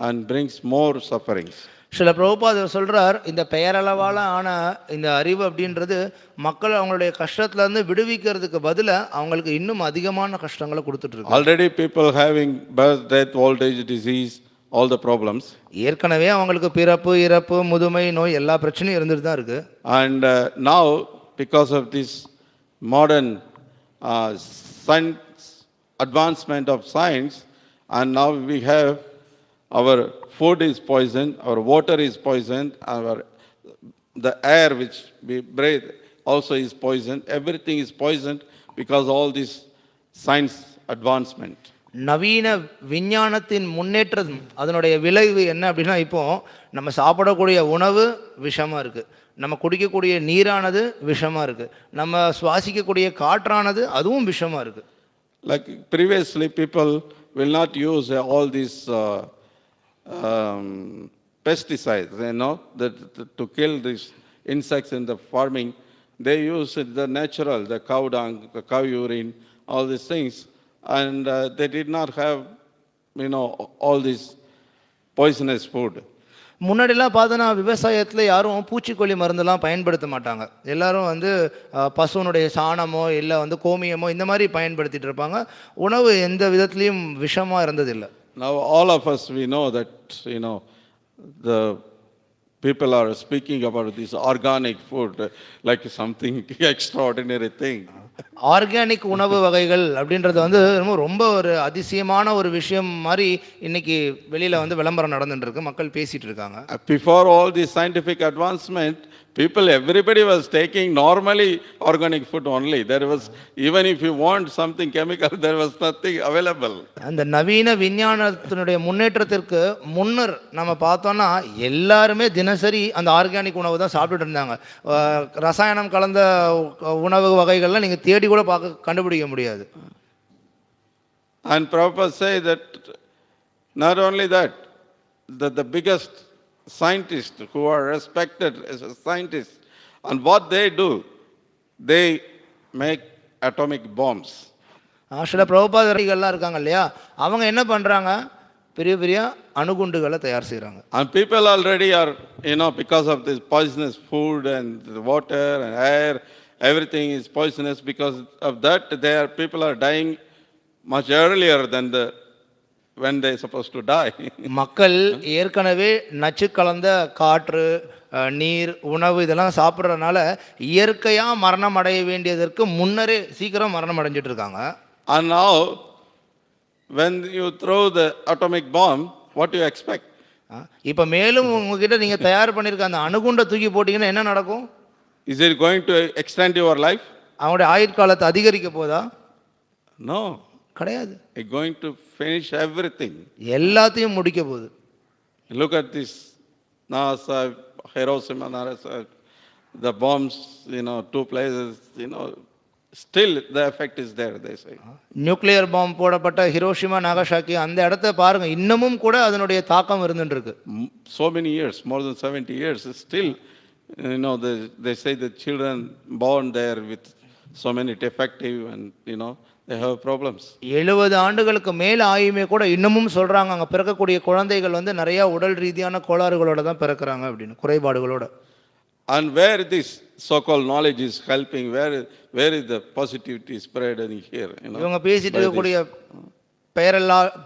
and brings more sufferings. சில பிரபுபாதர் சொல்றார், இந்த பெயரளவால ஆன இந்த அறிவு அப்படின்றது மக்கள் அவங்களுடைய கஷ்டத்துல இருந்து விடுவிக்கிறதுக்கு பதிலா அவங்களுக்கு இன்னும் அதிகமான கஷ்டங்களை கொடுத்துட்டு இருக்கு. Already people having birth, death, old age, disease, all the problems. ஏற்கனவே அவங்களுக்கு பிறப்பு, இறப்பு, முதுமை, நோய் எல்லா பிரச்சனையும் இருந்துட்டு தான் இருக்கு. And now because of this modern science, advancement of science, and now we have our food is poisoned, our water is poisoned, the air which we breathe also is poisoned. Everything is poisoned because all this science advancement. நவீன விஞ்ஞானத்தின் முன்னேற்றம் அதனுடைய விளைவு என்ன அப்படின்னா, இப்போ நம்ம சாப்பிடக்கூடிய உணவு விஷமா இருக்கு, நம்ம குடிக்கக்கூடிய நீரானது விஷமா இருக்கு, நம்ம சுவாசிக்கக்கூடிய காற்றானது அதுவும் விஷமா இருக்கு. Like previously people will not use all these pesticides, to kill these insects in the farming. They use the natural, the cow dung, the cow urine, all these things, and they did not have all this poisonous food. முன்னாடிலாம் பார்த்தோன்னா விவசாயத்தில் யாரும் பூச்சிக்கொல்லி மருந்தெல்லாம் பயன்படுத்த மாட்டாங்க. எல்லாரும் வந்து பசுவனுடைய சாணமோ இல்லை வந்து கோமியமோ இந்த மாதிரி பயன்படுத்திட்டு இருப்பாங்க. உணவு எந்த விதத்துலேயும் விஷமாக இருந்ததில்லை. Now all of us, we know that the people are speaking about this organic food like something extraordinary thing. Organic உணவு வகைகள் அப்படின்றது வந்து ரொம்ப ஒரு அதிசயமான ஒரு விஷயம் மாதிரி இன்னைக்கு வெளியில வந்து விளம்பரம் நடந்துட்டு இருக்கு, மக்கள் பேசிட்டு இருக்காங்க. Before all this scientific advancement, everybody was taking normally organic food only. There was, even if you want something chemical, there was nothing available. அந்த நவீன விஞ்ஞானத்தினுடைய முன்னேற்றத்திற்கு முன்னர் நம்ம பார்த்தோம்னா எல்லாருமே தினசரி அந்த ஆர்கானிக் உணவு தான் சாப்பிட்டுட்டு இருந்தாங்க. ரசாயனம் கலந்த உணவு வகைகள்லாம் நீங்க தேடி கூட கண்டுபிடிக்க முடியாது. And Prabhupada say that not only that, the biggest scientists who are respected as a scientist, and what they do, they make atomic bombs. சில பிரபுபாதர்கள்லாம் இருக்காங்க இல்லையா, அவங்க என்ன பண்றாங்க, பெரிய பெரிய அணுகுண்டுகளை தயார் செய்கிறாங்க. And people already are, because of this poisonous food and the water and air, everything is poisonous. Because of that, people are dying much earlier than when they supposed to die. மக்கள் ஏற்கனவே நச்சு கலந்த காற்று, நீர், உணவு இதெல்லாம் சாப்பிட்றதுனால இயற்கையா மரணம் அடைய வேண்டியதற்கு முன்னரே சீக்கிரம் மரணம் அடைஞ்சிட்டு இருக்காங்க. And now when you throw the atomic bomb, what do you expect? இப்ப மேலும் உங்ககிட்ட நீங்க தயார் பண்ணிருக்க அந்த அணுகுண்டை தூக்கி போட்டீங்கன்னா என்ன நடக்கும்? Is it going to extend your life? அவங்களுடைய ஆயுட்காலத்தை அதிகரிக்க போதா? No, கிடையாது. It's going to finish everything. எல்லாத்தையும் முடிக்க போகுது. Look at this Dasa, Hiroshima, Nagasaki, the bombs, 2 places, still the effect is there, they say. Nuclear பாம்பு போடப்பட்ட ஹிரோஷிமா, நாகசாக்கி அந்த இடத்த பாருங்க, இன்னமும் கூட அதனுடைய தாக்கம் இருந்துட்டு இருக்கு. So many years, more than 70 years, still they say the children born there with so many defective and they have problems. 70 ஆண்டுகளுக்கு மேல ஆயுமே கூட இன்னமும் சொல்றாங்க அங்க பிறக்கக்கூடிய குழந்தைகள் வந்து நிறைய உடல் ரீதியான கோளாறுகளோட தான் பிறக்கறாங்க அப்படின்னு, குறைபாடுகளோட. And where this so-called knowledge is helping, where is the positivity spread in here? இவங்க பேசிட்டு இருக்கக்கூடிய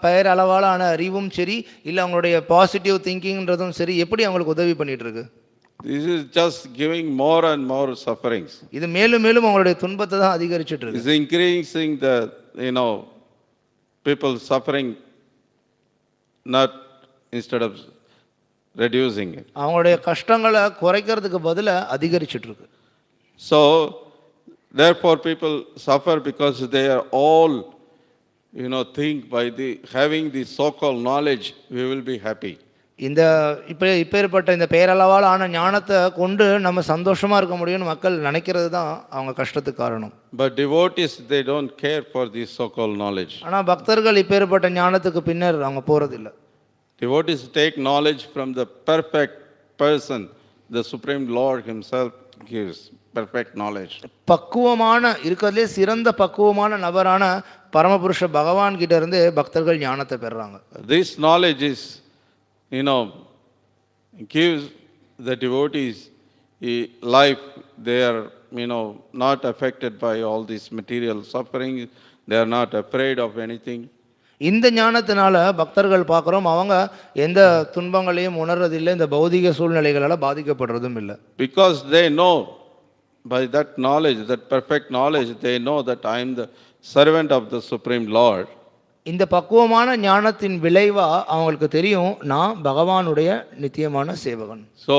பெயரளவாலான அறிவும் சரி, இல்லை அவங்களுடைய பாசிட்டிவ் திங்கிங்ன்றதும் சரி, எப்படி அவங்களுக்கு உதவி பண்ணிட்டு இருக்கு? This is just giving more and more sufferings. இது மேலும் மேலும் அவங்களுடைய துன்பத்தை தான் அதிகரிச்சிட்டு இருக்கு. Is increasing the people suffering, not instead of reducing it. அவங்களுடைய கஷ்டங்களை குறைக்கிறதுக்கு பதிலா அதிகரிச்சிட்டு இருக்கு. So therefore people suffer because they are all think by the having the so-called knowledge we will be happy. இந்த இப்பேற்பட்ட இந்த பெயரளவால் ஆன ஞானத்தை கொண்டு நம்ம சந்தோஷமா இருக்க முடியும்னு மக்கள் நினைக்கிறது தான் அவங்க கஷ்டத்துக்கு காரணம். But devotees, they don't care for this so-called knowledge. ஆனா பக்தர்கள் இப்பேற்பட்ட ஞானத்துக்கு பின்னர் அவங்க போறதில்லை. Devotees take knowledge from the perfect person. The Supreme Lord himself gives perfect knowledge. பக்குவமான இருக்கிறதுலே சிறந்த பக்குவமான நபரான பரமபுருஷ பகவான் கிட்ட இருந்து பக்தர்கள் ஞானத்தை பெறுறாங்க. This knowledge is gives the devotees a life. They are not affected by all this material suffering. They are not afraid of anything. இந்த ஞானத்தினால பக்தர்கள் பார்க்குறோம் அவங்க எந்த துன்பங்களையும் உணர்றதில்லை, இந்த பௌதிக சூழ்நிலைகளால் பாதிக்கப்படுறதும் இல்லை. Because they know, by that knowledge, that perfect knowledge, they know that I am the servant of the Supreme Lord. இந்த பக்குவமான ஞானத்தின் விளைவா அவங்களுக்கு தெரியும் நான் பகவானுடைய நித்தியமான சேவகன். So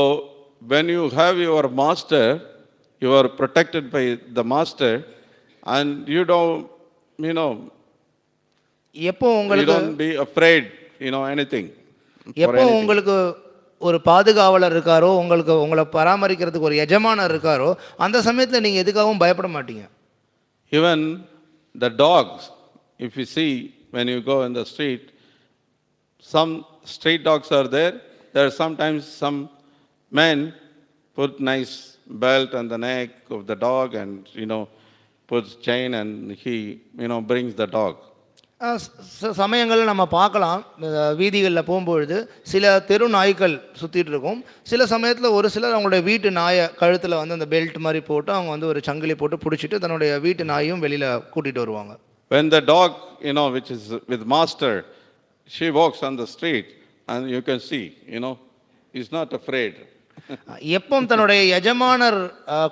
when you have your master, you are protected by the master, and you don't எப்போ உங்களுக்கு you don't be afraid anything. எப்போ உங்களுக்கு ஒரு பாதுகாவலர் இருக்காரோ, உங்களை பராமரிக்கிறதுக்கு ஒரு எஜமானர் இருக்காரோ, அந்த சமயத்தில் நீங்கள் எதுக்காகவும் பயப்பட மாட்டீங்க. Even the dogs, if you see when you go in the street, some street dogs are there. There are sometimes some men put nice belt on the neck of the dog and puts chain and he brings the dog. சமயங்களில் நம்ம பார்க்கலாம், வீதிகளில் போகும்பொழுது சில தெரு நாய்கள் சுற்றிட்டு இருக்கும். சில சமயத்தில் ஒரு சிலர் அவங்களுடைய வீட்டு நாயை கழுத்தில் வந்து அந்த பெல்ட் மாதிரி போட்டு அவங்க வந்து ஒரு சங்கிலி போட்டு பிடிச்சிட்டு தன்னுடைய வீட்டு நாயும் வெளியில் கூட்டிகிட்டு வருவாங்க. When the dog which is with master, she walks on the street and you can see he's not afraid. எப்போ தன்னுடைய எஜமானர்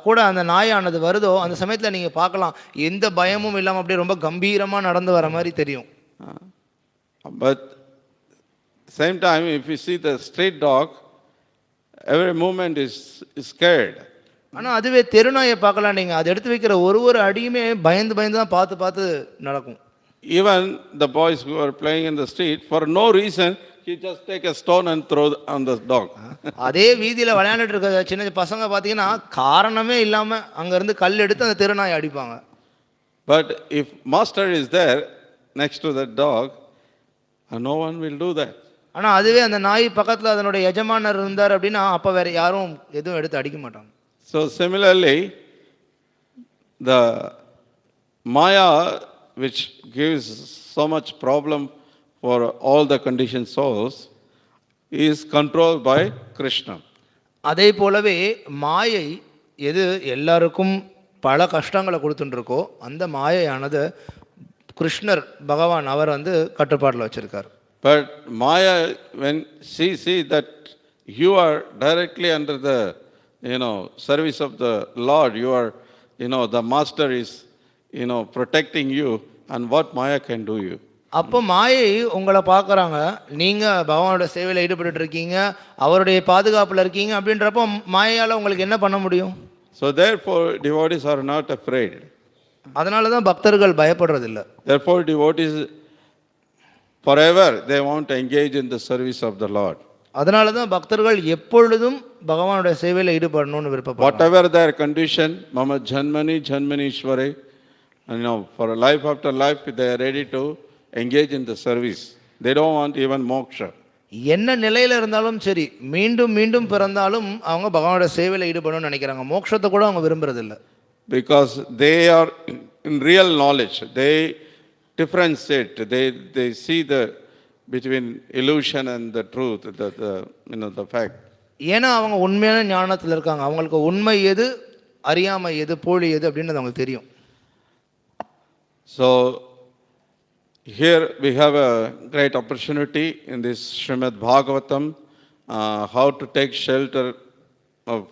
கூட அந்த நாயானது வருதோ அந்த சமயத்தில் நீங்கள் பார்க்கலாம் எந்த பயமும் இல்லாமல் அப்படியே ரொம்ப கம்பீரமாக நடந்து வர மாதிரி தெரியும். But same time, if you see the street dog, every movement is scared. ஆனால் அதுவே தெருநாயை பார்க்கலாம், நீங்கள் அதை எடுத்து வைக்கிற ஒரு அடியுமே பயந்து தான் பார்த்து நடக்கும். Even the boys who are playing in the street, for no reason, he just take a stone and throw on the dog. அதே வீதியில் விளையாண்டுட்டு இருக்க சின்ன பசங்க பார்த்தீங்கன்னா காரணமே இல்லாமல் அங்கேருந்து கல் எடுத்து அந்த தெருநாயை அடிப்பாங்க. But if master is there next to the dog, no one will do that. ஆனால் அதுவே அந்த நாய் பக்கத்தில் அதனுடைய எஜமானர் இருந்தார் அப்படின்னா அப்போ வேற யாரும் எதுவும் எடுத்து அடிக்க மாட்டாங்க. So similarly, the Maya, which gives so much problem for all the conditioned souls, is controlled by Krishna. அதே போலவே மாயை எது எல்லாருக்கும் பல கஷ்டங்களை கொடுத்துட்டு இருக்கோ அந்த மாயையானது கிருஷ்ணர் பகவான் அவர் வந்து கட்டுப்பாட்டில் வச்சிருக்கார். But Maya, when she see that you are directly under the service of the Lord, you are the master is protecting you, and what Maya can do you? அப்போ மாயை உங்களை பார்க்குறாங்க, நீங்கள் பகவானோட சேவையில் ஈடுபட்டு இருக்கீங்க, அவருடைய பாதுகாப்பில் இருக்கீங்க அப்படின்றப்போ மாயையால் உங்களுக்கு என்ன பண்ண முடியும்? So therefore devotees are not afraid. அதனால தான் பக்தர்கள் பயப்படுறதில்லை. Therefore devotees forever they want to engage in the service of the Lord. அதனால தான் பக்தர்கள் எப்பொழுதும் பகவானுடைய சேவையில் ஈடுபடணும்னு விருப்பப்படுறாங்க. Whatever their condition, mama janmani ishware, for life after life they are ready to engage in the service. They don't want even moksha. என்ன நிலையில இருந்தாலும் சரி, மீண்டும் பிறந்தாலும் அவங்க பகவானோட சேவையில் ஈடுபடணும்னு நினைக்கிறாங்க. மோட்சத்தை கூட அவங்க விரும்புறதில்லை. because they are in real knowledge. They differentiate. They see the between illusion and the truth, the fact. ஏன்னா அவங்க உண்மையான ஞானத்தில் இருக்காங்க. அவங்களுக்கு உண்மை எது, அறியாமை எது, போலி எது அப்படின்றது அவங்களுக்கு தெரியும். So here we have a great opportunity in this Srimad Bhagavatam, how to take shelter of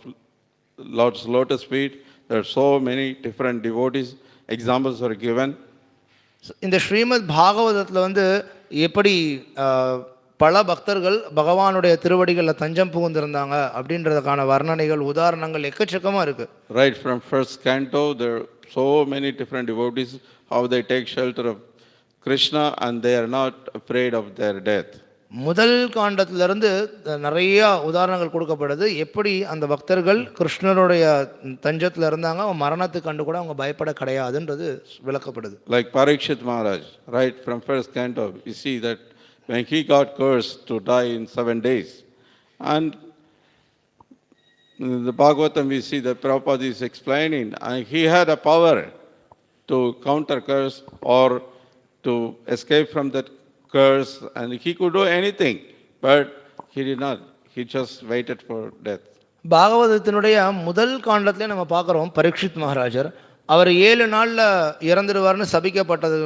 Lord's lotus feet. There are so many different devotees. Examples are given. இந்த ஸ்ரீமத் பாகவதத்தில் வந்து எப்படி பல பக்தர்கள் பகவானுடைய திருவடிகளில் தஞ்சம் புகுந்திருந்தாங்க அப்படின்றதுக்கான வர்ணனைகள், உதாரணங்கள் எக்கச்சக்கமாக இருக்குது. Right from first canto, there are so many different devotees, how they take shelter of Krishna and they are not afraid of their death. முதல் காண்டத்திலிருந்து நிறைய உதாரணங்கள் கொடுக்கப்படுது. எப்படி அந்த பக்தர்கள் கிருஷ்ணருடைய தஞ்சத்தில் இருந்தாங்க, அவங்க மரணத்துக்கு கண்டு கூட அவங்க பயப்பட கிடையாதுன்றது விளக்கப்படுது. Like Parikshit Maharaj, right from first canto, you see that when he got cursed to die in 7 days, and in the Bhagavatam we see that Prabhupada is explaining, and he had a power to counter curse or to escape from that curse, and he could do anything, but he did not. He just waited for death. பாகவதத்தினுடைய முதல் காண்டத்திலே நம்ம பார்க்குறோம், பரீட்சித் மகாராஜர் அவர் 7 நாளில் இறந்துடுவார்னு சபிக்கப்பட்டது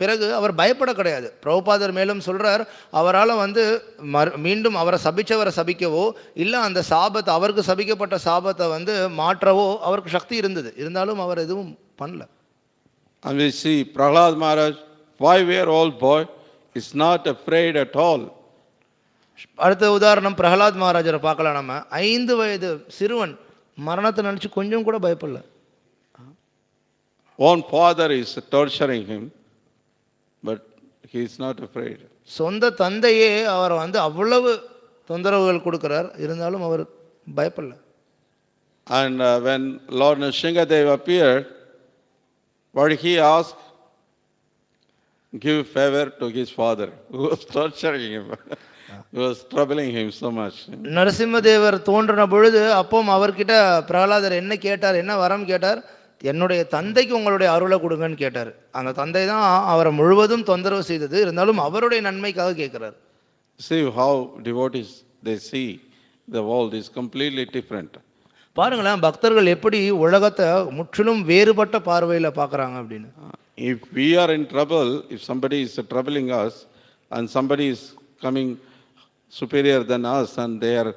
பிறகு அவர் பயப்பட கிடையாது. பிரபுபாதர் மேலும் சொல்கிறார், அவரால் வந்து மீண்டும் அவரை சபித்தவரை சபிக்கவோ இல்லை அந்த சாபத்தை, அவருக்கு சபிக்கப்பட்ட சாபத்தை வந்து மாற்றவோ அவருக்கு சக்தி இருந்தது. இருந்தாலும் அவர் எதுவும் பண்ணல. And we see Prahlad Maharaj, 5-year-old boy, is not afraid at all. அடுத்த உதாரணம் பிரகலாத் மகாராஜரை பார்க்கலாம். நம்ம 5 வயது சிறுவன் மரணத்தை நினச்சி கொஞ்சம் கூட பயப்படல. One father is torturing him, but he is not afraid. சொந்த தந்தையே அவர் வந்து அவ்வளவு தொந்தரவுகள் கொடுக்கிறார், இருந்தாலும் அவர் பயப்படல. And when Lord Nrsimhadev appeared, what did he ask? Give favor to his father, who was torturing him, who was troubling him so much. Narasimhadevar தோன்றின பொழுது அப்போ அவர்கிட்ட பிரகலாதர் என்ன கேட்டார், என்ன வரம் கேட்டார்? என்னுடைய தந்தைக்கு உங்களுடைய அருளை கொடுங்கன்னு கேட்டார். அந்த தந்தை தான் அவரை முழுவதும் தொந்தரவு செய்தது, இருந்தாலும் அவருடைய நன்மைக்காக கேட்கிறார். See how devotees, they see the world is completely different. பாருங்களேன், பக்தர்கள் எப்படி உலகத்தை முற்றிலும் வேறுபட்ட பார்வையில் பார்க்குறாங்க அப்படின்னு. If we are in trouble, if somebody is troubling us and somebody is coming superior than us and they are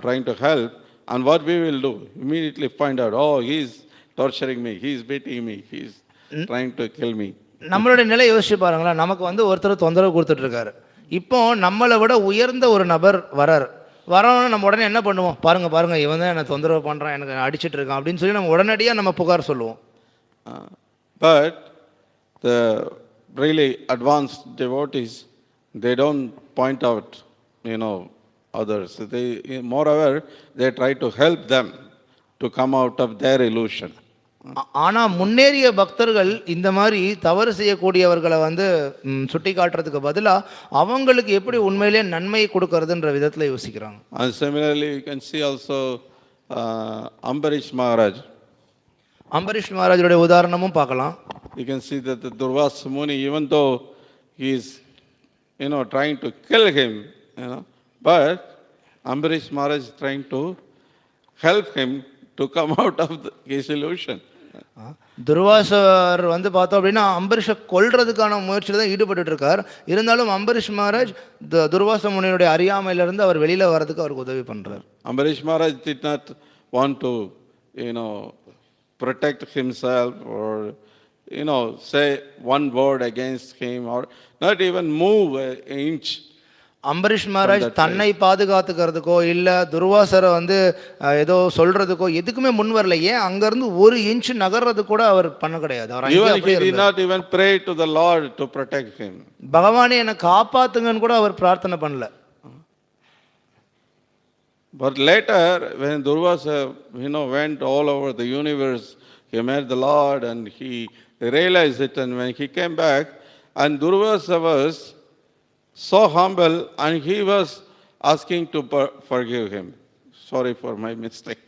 trying to help, and what we will do? Immediately find out, oh, he is torturing me, he is beating me, he is trying to kill me. நம்மளுடைய நிலை யோசிச்சு பாருங்களேன். நமக்கு வந்து ஒருத்தர் தொந்தரவு கொடுத்துட்டு இருக்காரு. இப்போ நம்மளை விட உயர்ந்த ஒரு நபர் வரவன நம்ம உடனே என்ன பண்ணுவோம்? பாருங்க இவன் தான் என்னை தொந்தரவு பண்ணுறான், எனக்கு அடிச்சிட்டு இருக்கான் அப்படின்னு சொல்லி நம்ம உடனடியாக நம்ம புகார் சொல்லுவோம். But the really advanced devotees, they don't point out, others. Moreover, they try to help them to come out of their illusion. ஆனால் முன்னேறிய பக்தர்கள் இந்த மாதிரி தவறு செய்யக்கூடியவர்களை வந்து சுட்டி காட்டுறதுக்கு பதிலாக அவங்களுக்கு எப்படி உண்மையிலே நன்மை கொடுக்கறதுன்ற விதத்தில் யோசிக்கிறாங்க. And similarly, you can see also Ambarish Maharaj. Ambareesh மகாராஜருடைய உதாரணமும் பார்க்கலாம். You can see that the Durvasa Muni, even though he is, trying to kill him, but Ambarish Maharaj is trying to help him to come out of his illusion. துர்வாசர் வந்து பார்த்தோம் அப்படின்னா அம்பரீஷை கொல்றதுக்கான முயற்சியில் தான் ஈடுபட்டு இருக்கார். இருந்தாலும் அம்பரீஷ் மகாராஜ் துர்வாச முனியுடைய அறியாமையிலிருந்து அவர் வெளியில் வர்றதுக்கு அவருக்கு உதவி பண்ணுறார். Ambarish Maharaj did not want to, protect himself or, say one word against him or not even move an inch. Ambareesh Maharaj தன்னை பாதுகாத்துக்கிறதுக்கோ இல்லை துர்வாசரை வந்து ஏதோ சொல்றதுக்கோ எதுக்குமே முன் வரல. ஏன் அங்கேருந்து 1 இன்ச் நகர்றது கூட அவர் பண்ண கிடையாது. பகவானே என்னை காப்பாத்துங்கன்னு கூட அவர் பிரார்த்தனை பண்ணல. But later, when Durvasa, went all over the universe, he met the Lord and he realized it. And when he came back, and Durvasa was so humble, and he was asking to forgive him. Sorry for my mistake.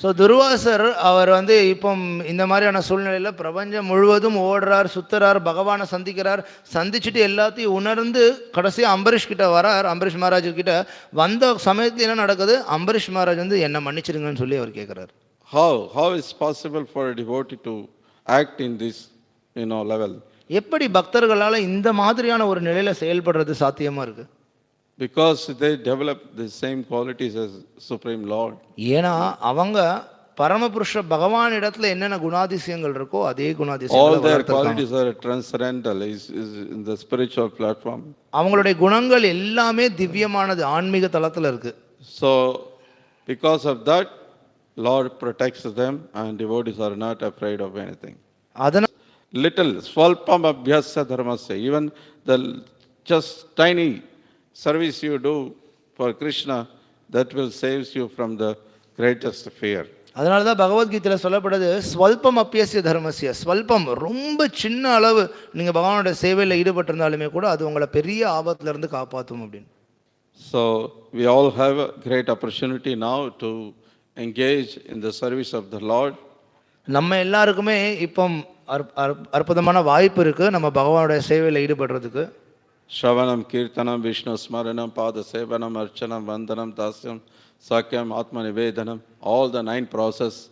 So துர்வாசர் அவர் வந்து இப்போ இந்த மாதிரியான சூழ்நிலையில் பிரபஞ்சம் முழுவதும் ஓடுறார், சுத்துறார், பகவானை சந்திக்கிறார், சந்திச்சுட்டு எல்லாத்தையும் உணர்ந்து கடைசியாக அம்பரீஷ் கிட்ட வரார். அம்பரீஷ் மகாராஜ் கிட்ட வந்த சமயத்தில் என்ன நடக்குது? அம்பரீஷ் மகாராஜ் வந்து என்ன மன்னிச்சிருங்கன்னு சொல்லி அவர் கேட்குறாரு. How is possible for a devotee to act in this, level? எப்படி பக்தர்களால் இந்த மாதிரியான ஒரு நிலையில் செயல்படுறது சாத்தியமாக இருக்குது? Because they develop the same qualities as Supreme Lord. ஏன்னா அவங்க பரமபுருஷ பகவான் இடத்துல என்னென்ன குணாதிசயங்கள் இருக்கோ அதே All குணாதிசயங்கள் their qualities are transcendental, is in the spiritual platform. அவங்களுடைய குணங்கள் எல்லாமே திவ்யமானது, ஆன்மீக தளத்தில் இருக்கு. So because of that, Lord protects them and devotees are not afraid of anything. அதனால் Little swalpam abhyasya dharmasya, even the just tiny service you do for Krishna, that will saves you from the greatest fear. அதனால தான் பகவத்கீதையில் சொல்லப்படுது, ஸ்வல்பம் அப்பியசிய தர்மசிய. ஸ்வல்பம் ரொம்ப சின்ன அளவு நீங்கள் பகவானோட சேவையில் ஈடுபட்டிருந்தாலுமே கூட அது உங்களை பெரிய ஆபத்திலிருந்து காப்பாற்றும் அப்படின்னு. So we all have a great opportunity now to engage in the service of the Lord. நம்ம எல்லாருக்குமே இப்போ அற்புதமான வாய்ப்பு இருக்குது நம்ம பகவானோட சேவையில் ஈடுபடுறதுக்கு. Shravanam, Kirtanam, Vishnu Smaranam, Pada Sevanam, Archanam, Vandanam, Dasyam, Sakyam, Atma Nivedanam, all the 9 process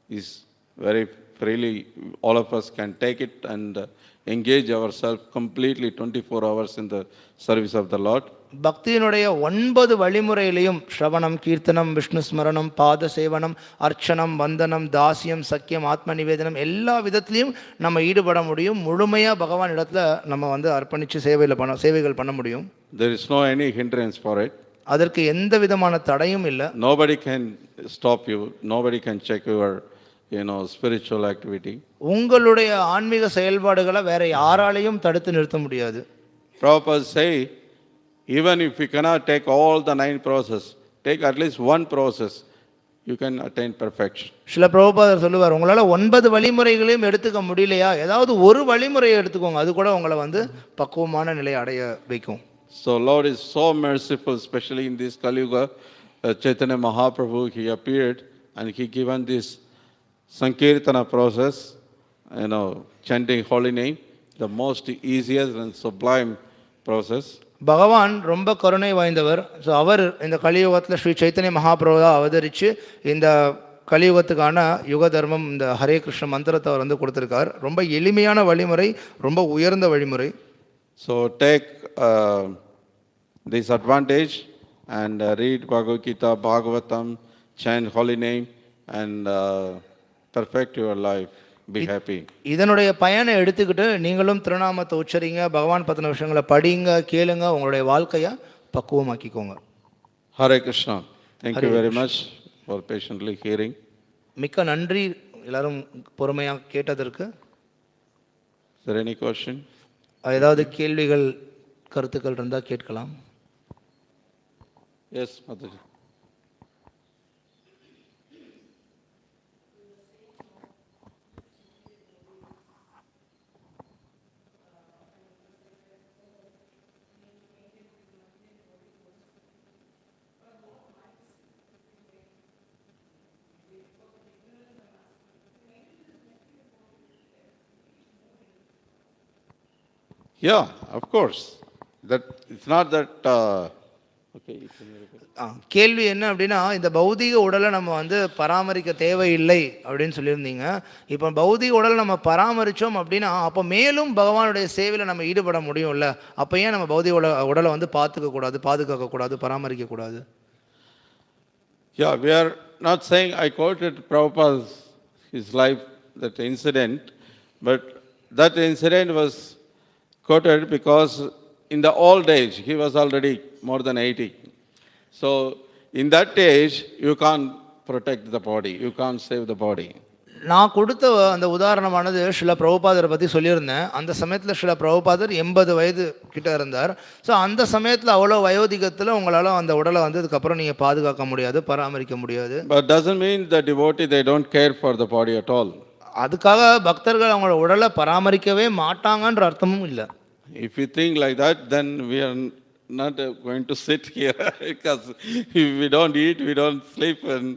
is very freely, all of us can take it and engage ourselves completely 24 hours in the service of the Lord. பக்தியினுடைய 9 வழிமுறையிலையும் ஸ்ரவணம், கீர்த்தனம், விஷ்ணு ஸ்மரணம், பாத சேவனம், அர்ச்சனம், வந்தனம், தாசியம், சக்கியம், ஆத்ம நிவேதனம் எல்லா விதத்திலையும் நம்ம ஈடுபட முடியும். முழுமையாக பகவான் இடத்துல நம்ம வந்து அர்ப்பணித்து சேவைகள் பண்ண முடியும். There is no any hindrance for it. அதற்கு எந்த விதமான தடையும் இல்லை. Nobody can stop you. Nobody can check your spiritual activity. உங்களுடைய ஆன்மீக செயல்பாடுகளை வேற யாராலையும் தடுத்து நிறுத்த முடியாது. Prabhupada say, even if you cannot take all the 9 process, take at least one process, you can attain perfection. சில பிரபுபாதர் சொல்லுவார், உங்களால் 9 வழிமுறைகளையும் எடுத்துக்க முடியலையா, ஏதாவது ஒரு வழிமுறையை எடுத்துக்கோங்க, அது கூட உங்களை வந்து பக்குவமான நிலையை அடைய வைக்கும். So Lord is so merciful, especially in this Kali Yuga. Chaitanya Mahaprabhu, he appeared and he given this Sankirtana process, chanting holy name, the most easiest and sublime process. பகவான் ரொம்ப கருணை வாய்ந்தவர். ஸோ அவர் இந்த கலியுகத்தில் ஸ்ரீ சைத்தன்ய மகாபிரபுதா அவதரித்து இந்த கலியுகத்துக்கான யுக தர்மம், இந்த ஹரே கிருஷ்ண மந்திரத்தை அவர் வந்து கொடுத்துருக்கார். ரொம்ப எளிமையான வழிமுறை, ரொம்ப உயர்ந்த வழிமுறை. So take this advantage and read Bhagavad Gita, Bhagavatam, chant holy name and perfect your life. Be happy. இதனுடைய பயனை எடுத்துக்கிட்டு நீங்களும் திருநாமத்தை உச்சரிங்க, பகவான் பத்தின விஷயங்களை படிங்க, கேளுங்க, உங்களுடைய வாழ்க்கையை பக்குவமாக்கிக்கோங்க. Hare Krishna. Thank you very much for patiently hearing. மிக்க நன்றி எல்லாரும் பொறுமையாக கேட்டதற்கு. Is there any question? ஏதாவது கேள்விகள் கருத்துக்கள் இருந்தால் கேட்கலாம். Yes, Mataji. Yeah, of course. That it's not that. Okay. கேள்வி என்ன அப்படின்னா, இந்த பௌதிக உடலை நம்ம வந்து பராமரிக்க தேவையில்லை அப்படின்னு சொல்லியிருந்தீங்க. இப்போ பௌதிக உடலை நம்ம பராமரித்தோம் அப்படின்னா அப்போ மேலும் பகவானுடைய சேவையில் நம்ம ஈடுபட முடியும்ல. அப்போ ஏன் நம்ம பௌதிக உடலை வந்து பாதுகாக்கக்கூடாது, பராமரிக்கக்கூடாது? Yeah, we are not saying, I quoted Prabhupada's his life, that incident, but that incident was quoted because in the old age, he was already more than 80. So in that age, you can't protect the body, you can't save the body. நான் கொடுத்த அந்த உதாரணமானது ஸ்ரீல பிரபுபாதரை பற்றி சொல்லியிருந்தேன். அந்த சமயத்தில் ஸ்ரீல பிரபுபாதர் 80 வயது கிட்ட இருந்தார். ஸோ அந்த சமயத்தில் அவ்வளோ வயோதிகத்தில் உங்களால் அந்த உடலை வந்து அதுக்கப்புறம் நீங்கள் பாதுகாக்க முடியாது, பராமரிக்க முடியாது. But doesn't mean the devotee, they don't care for the body at all. அதுக்காக பக்தர்கள் அவங்களோட உடலை பராமரிக்கவே மாட்டாங்கன்ற அர்த்தமும் இல்லை. If you think like that, then we are not going to sit here because if we don't eat, we don't sleep, and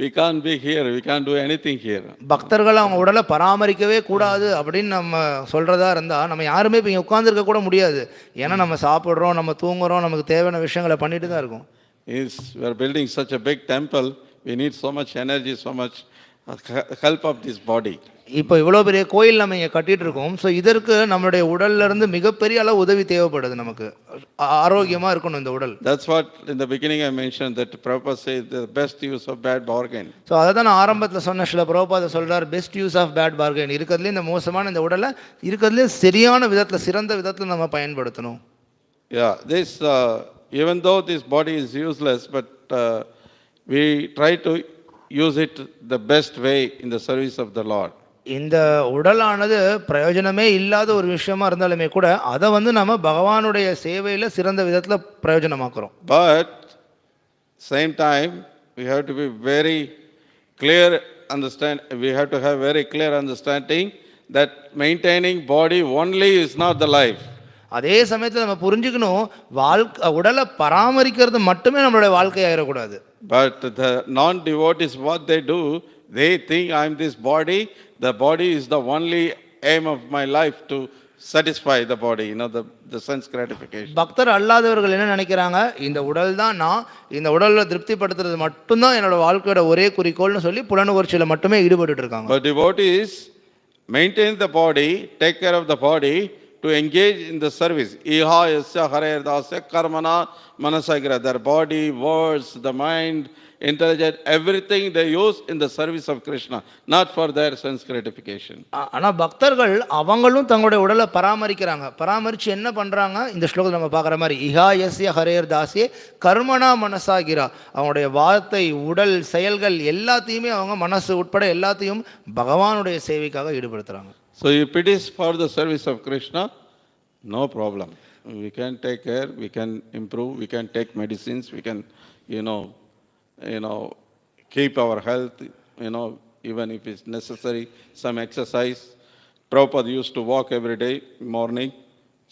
we can't be here. We can't do anything here. பக்தர்கள் அவங்க உடலை பராமரிக்கவே கூடாது அப்படின்னு நம்ம சொல்றதா இருந்தா நம்ம யாருமே இப்போ இங்கே உட்கார்ந்துருக்க கூட முடியாது. ஏன்னா நம்ம சாப்பிட்றோம், நம்ம தூங்குறோம், நமக்கு தேவையான விஷயங்களை பண்ணிட்டு தான் இருக்கோம். We are building such a big temple. We need so much energy, so much help of this body. இப்போ இவ்வளோ பெரிய கோயில் நம்ம இங்கே கட்டிட்டு இருக்கோம். ஸோ இதற்கு நம்மளுடைய உடல்ல இருந்து மிகப்பெரிய அளவு உதவி தேவைப்படுது. நமக்கு ஆரோக்கியமா இருக்கணும் இந்த உடல். That's what in the beginning I mentioned, that Prabhupada says the best use of bad bargain. So அதை தான் நான் ஆரம்பத்தில் சொன்ன சில பிரபுபாத சொல்றார், best use of bad bargain. இருக்கிறதுலே இந்த மோசமான இந்த உடலை இருக்கிறதுலே சரியான விதத்தில், சிறந்த விதத்தில் நம்ம பயன்படுத்தணும். Yeah, this even though this body is useless, but we try to use it the best way in the service of the Lord. இந்த உடலானது பிரயோஜனமே இல்லாத ஒரு விஷயமா இருந்தாலுமே கூட அதை வந்து நம்ம பகவானுடைய சேவையில சிறந்த விதத்துல பிரயோஜனமாக்குறோம். But same time we have to be very clear we have to have very clear understanding that maintaining body only is not the life. அதே சமயத்தில் நம்ம புரிஞ்சுக்கணும், உடலை பராமரிக்கிறது மட்டுமே நம்மளுடைய வாழ்க்கையாயிடக்கூடாது. But the non-devotees, what they do, they think I am this body. The body is the only aim of my life to satisfy the body, the sense gratification. பக்தர் அல்லாதவர்கள் என்ன நினைக்கிறாங்க, இந்த உடல் தான் நான், இந்த உடலை திருப்திப்படுத்துறது மட்டும்தான் என்னோட வாழ்க்கையோட ஒரே குறிக்கோள்னு சொல்லி புலனுணர்ச்சியில மட்டுமே ஈடுபட்டு இருக்காங்க. But devotees maintain the body, take care of the body, to engage in the service. Iha yasya hare dasa karmana manasagira. Their body, words, the mind, intelligence, everything they use in the service of Krishna, not for their sense gratification. ஆனால் பக்தர்கள் அவங்களும் தங்களுடைய உடலை பராமரிக்கிறாங்க. பராமரித்து என்ன பண்ணுறாங்க, இந்த ஸ்லோகத்தில் நம்ம பார்க்குற மாதிரி இஹா யஸ்ய ஹரேர் தாசியே கர்மனா மனசாகிரா. அவங்களுடைய வார்த்தை, உடல், செயல்கள் எல்லாத்தையுமே அவங்க மனசு உட்பட எல்லாத்தையும் பகவானுடைய சேவைக்காக ஈடுபடுத்துகிறாங்க. So if it is for the service of Krishna, no problem. We can take care, we can improve, we can take medicines, we can, keep our health, even if it's necessary, some exercise. Prabhupada used to walk every day morning,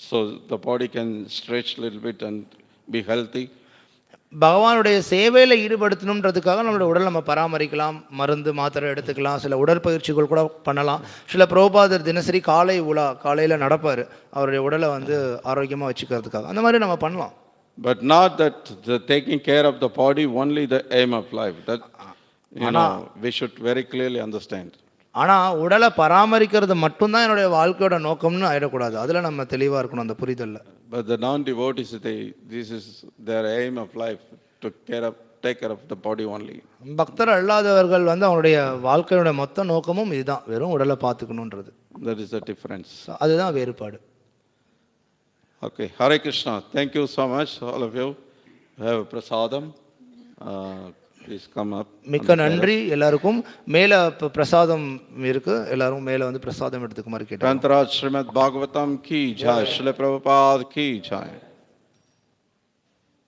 so the body can stretch a little bit and be healthy. பகவானுடைய சேவையில் ஈடுபடுத்தணுன்றதுக்காக நம்மளுடைய உடல் நம்ம பராமரிக்கலாம், மருந்து மாத்திரை எடுத்துக்கலாம், சில உடற்பயிற்சிகள் கூட பண்ணலாம். சில பிரபுபாதர் தினசரி காலையில் நடப்பார், அவருடைய உடலை வந்து ஆரோக்கியமாக வச்சுக்கிறதுக்காக. அந்த மாதிரி நம்ம பண்ணலாம். But not that the taking care of the body only the aim of life. That we should very clearly understand. ஆனால் உடலை பராமரிக்கிறது மட்டும்தான் என்னுடைய வாழ்க்கையோட நோக்கம்னு ஆயிடக்கூடாது. அதில் நம்ம தெளிவாக இருக்கணும், அந்த புரிதல்ல. But the non-devotees, this is their aim of life, to take care of the body only. பக்தர் அல்லாதவர்கள் வந்து அவங்களுடைய வாழ்க்கையோட மொத்த நோக்கமும் இதுதான், வெறும் உடலை பார்த்துக்கணுன்றது. That is the difference. அதுதான் வேறுபாடு. Okay, Hare Krishna. Thank you so much, all of you. Have prasadam. Please come up. மிக்க நன்றி எல்லாருக்கும். மேலே பிரசாதம் இருக்கு, எல்லாரும் மேலே வந்து பிரசாதம் எடுத்துக்குமாறு கேட்டேன். Srimad Bhagavatam ki jai, Srila Prabhupada ki jai.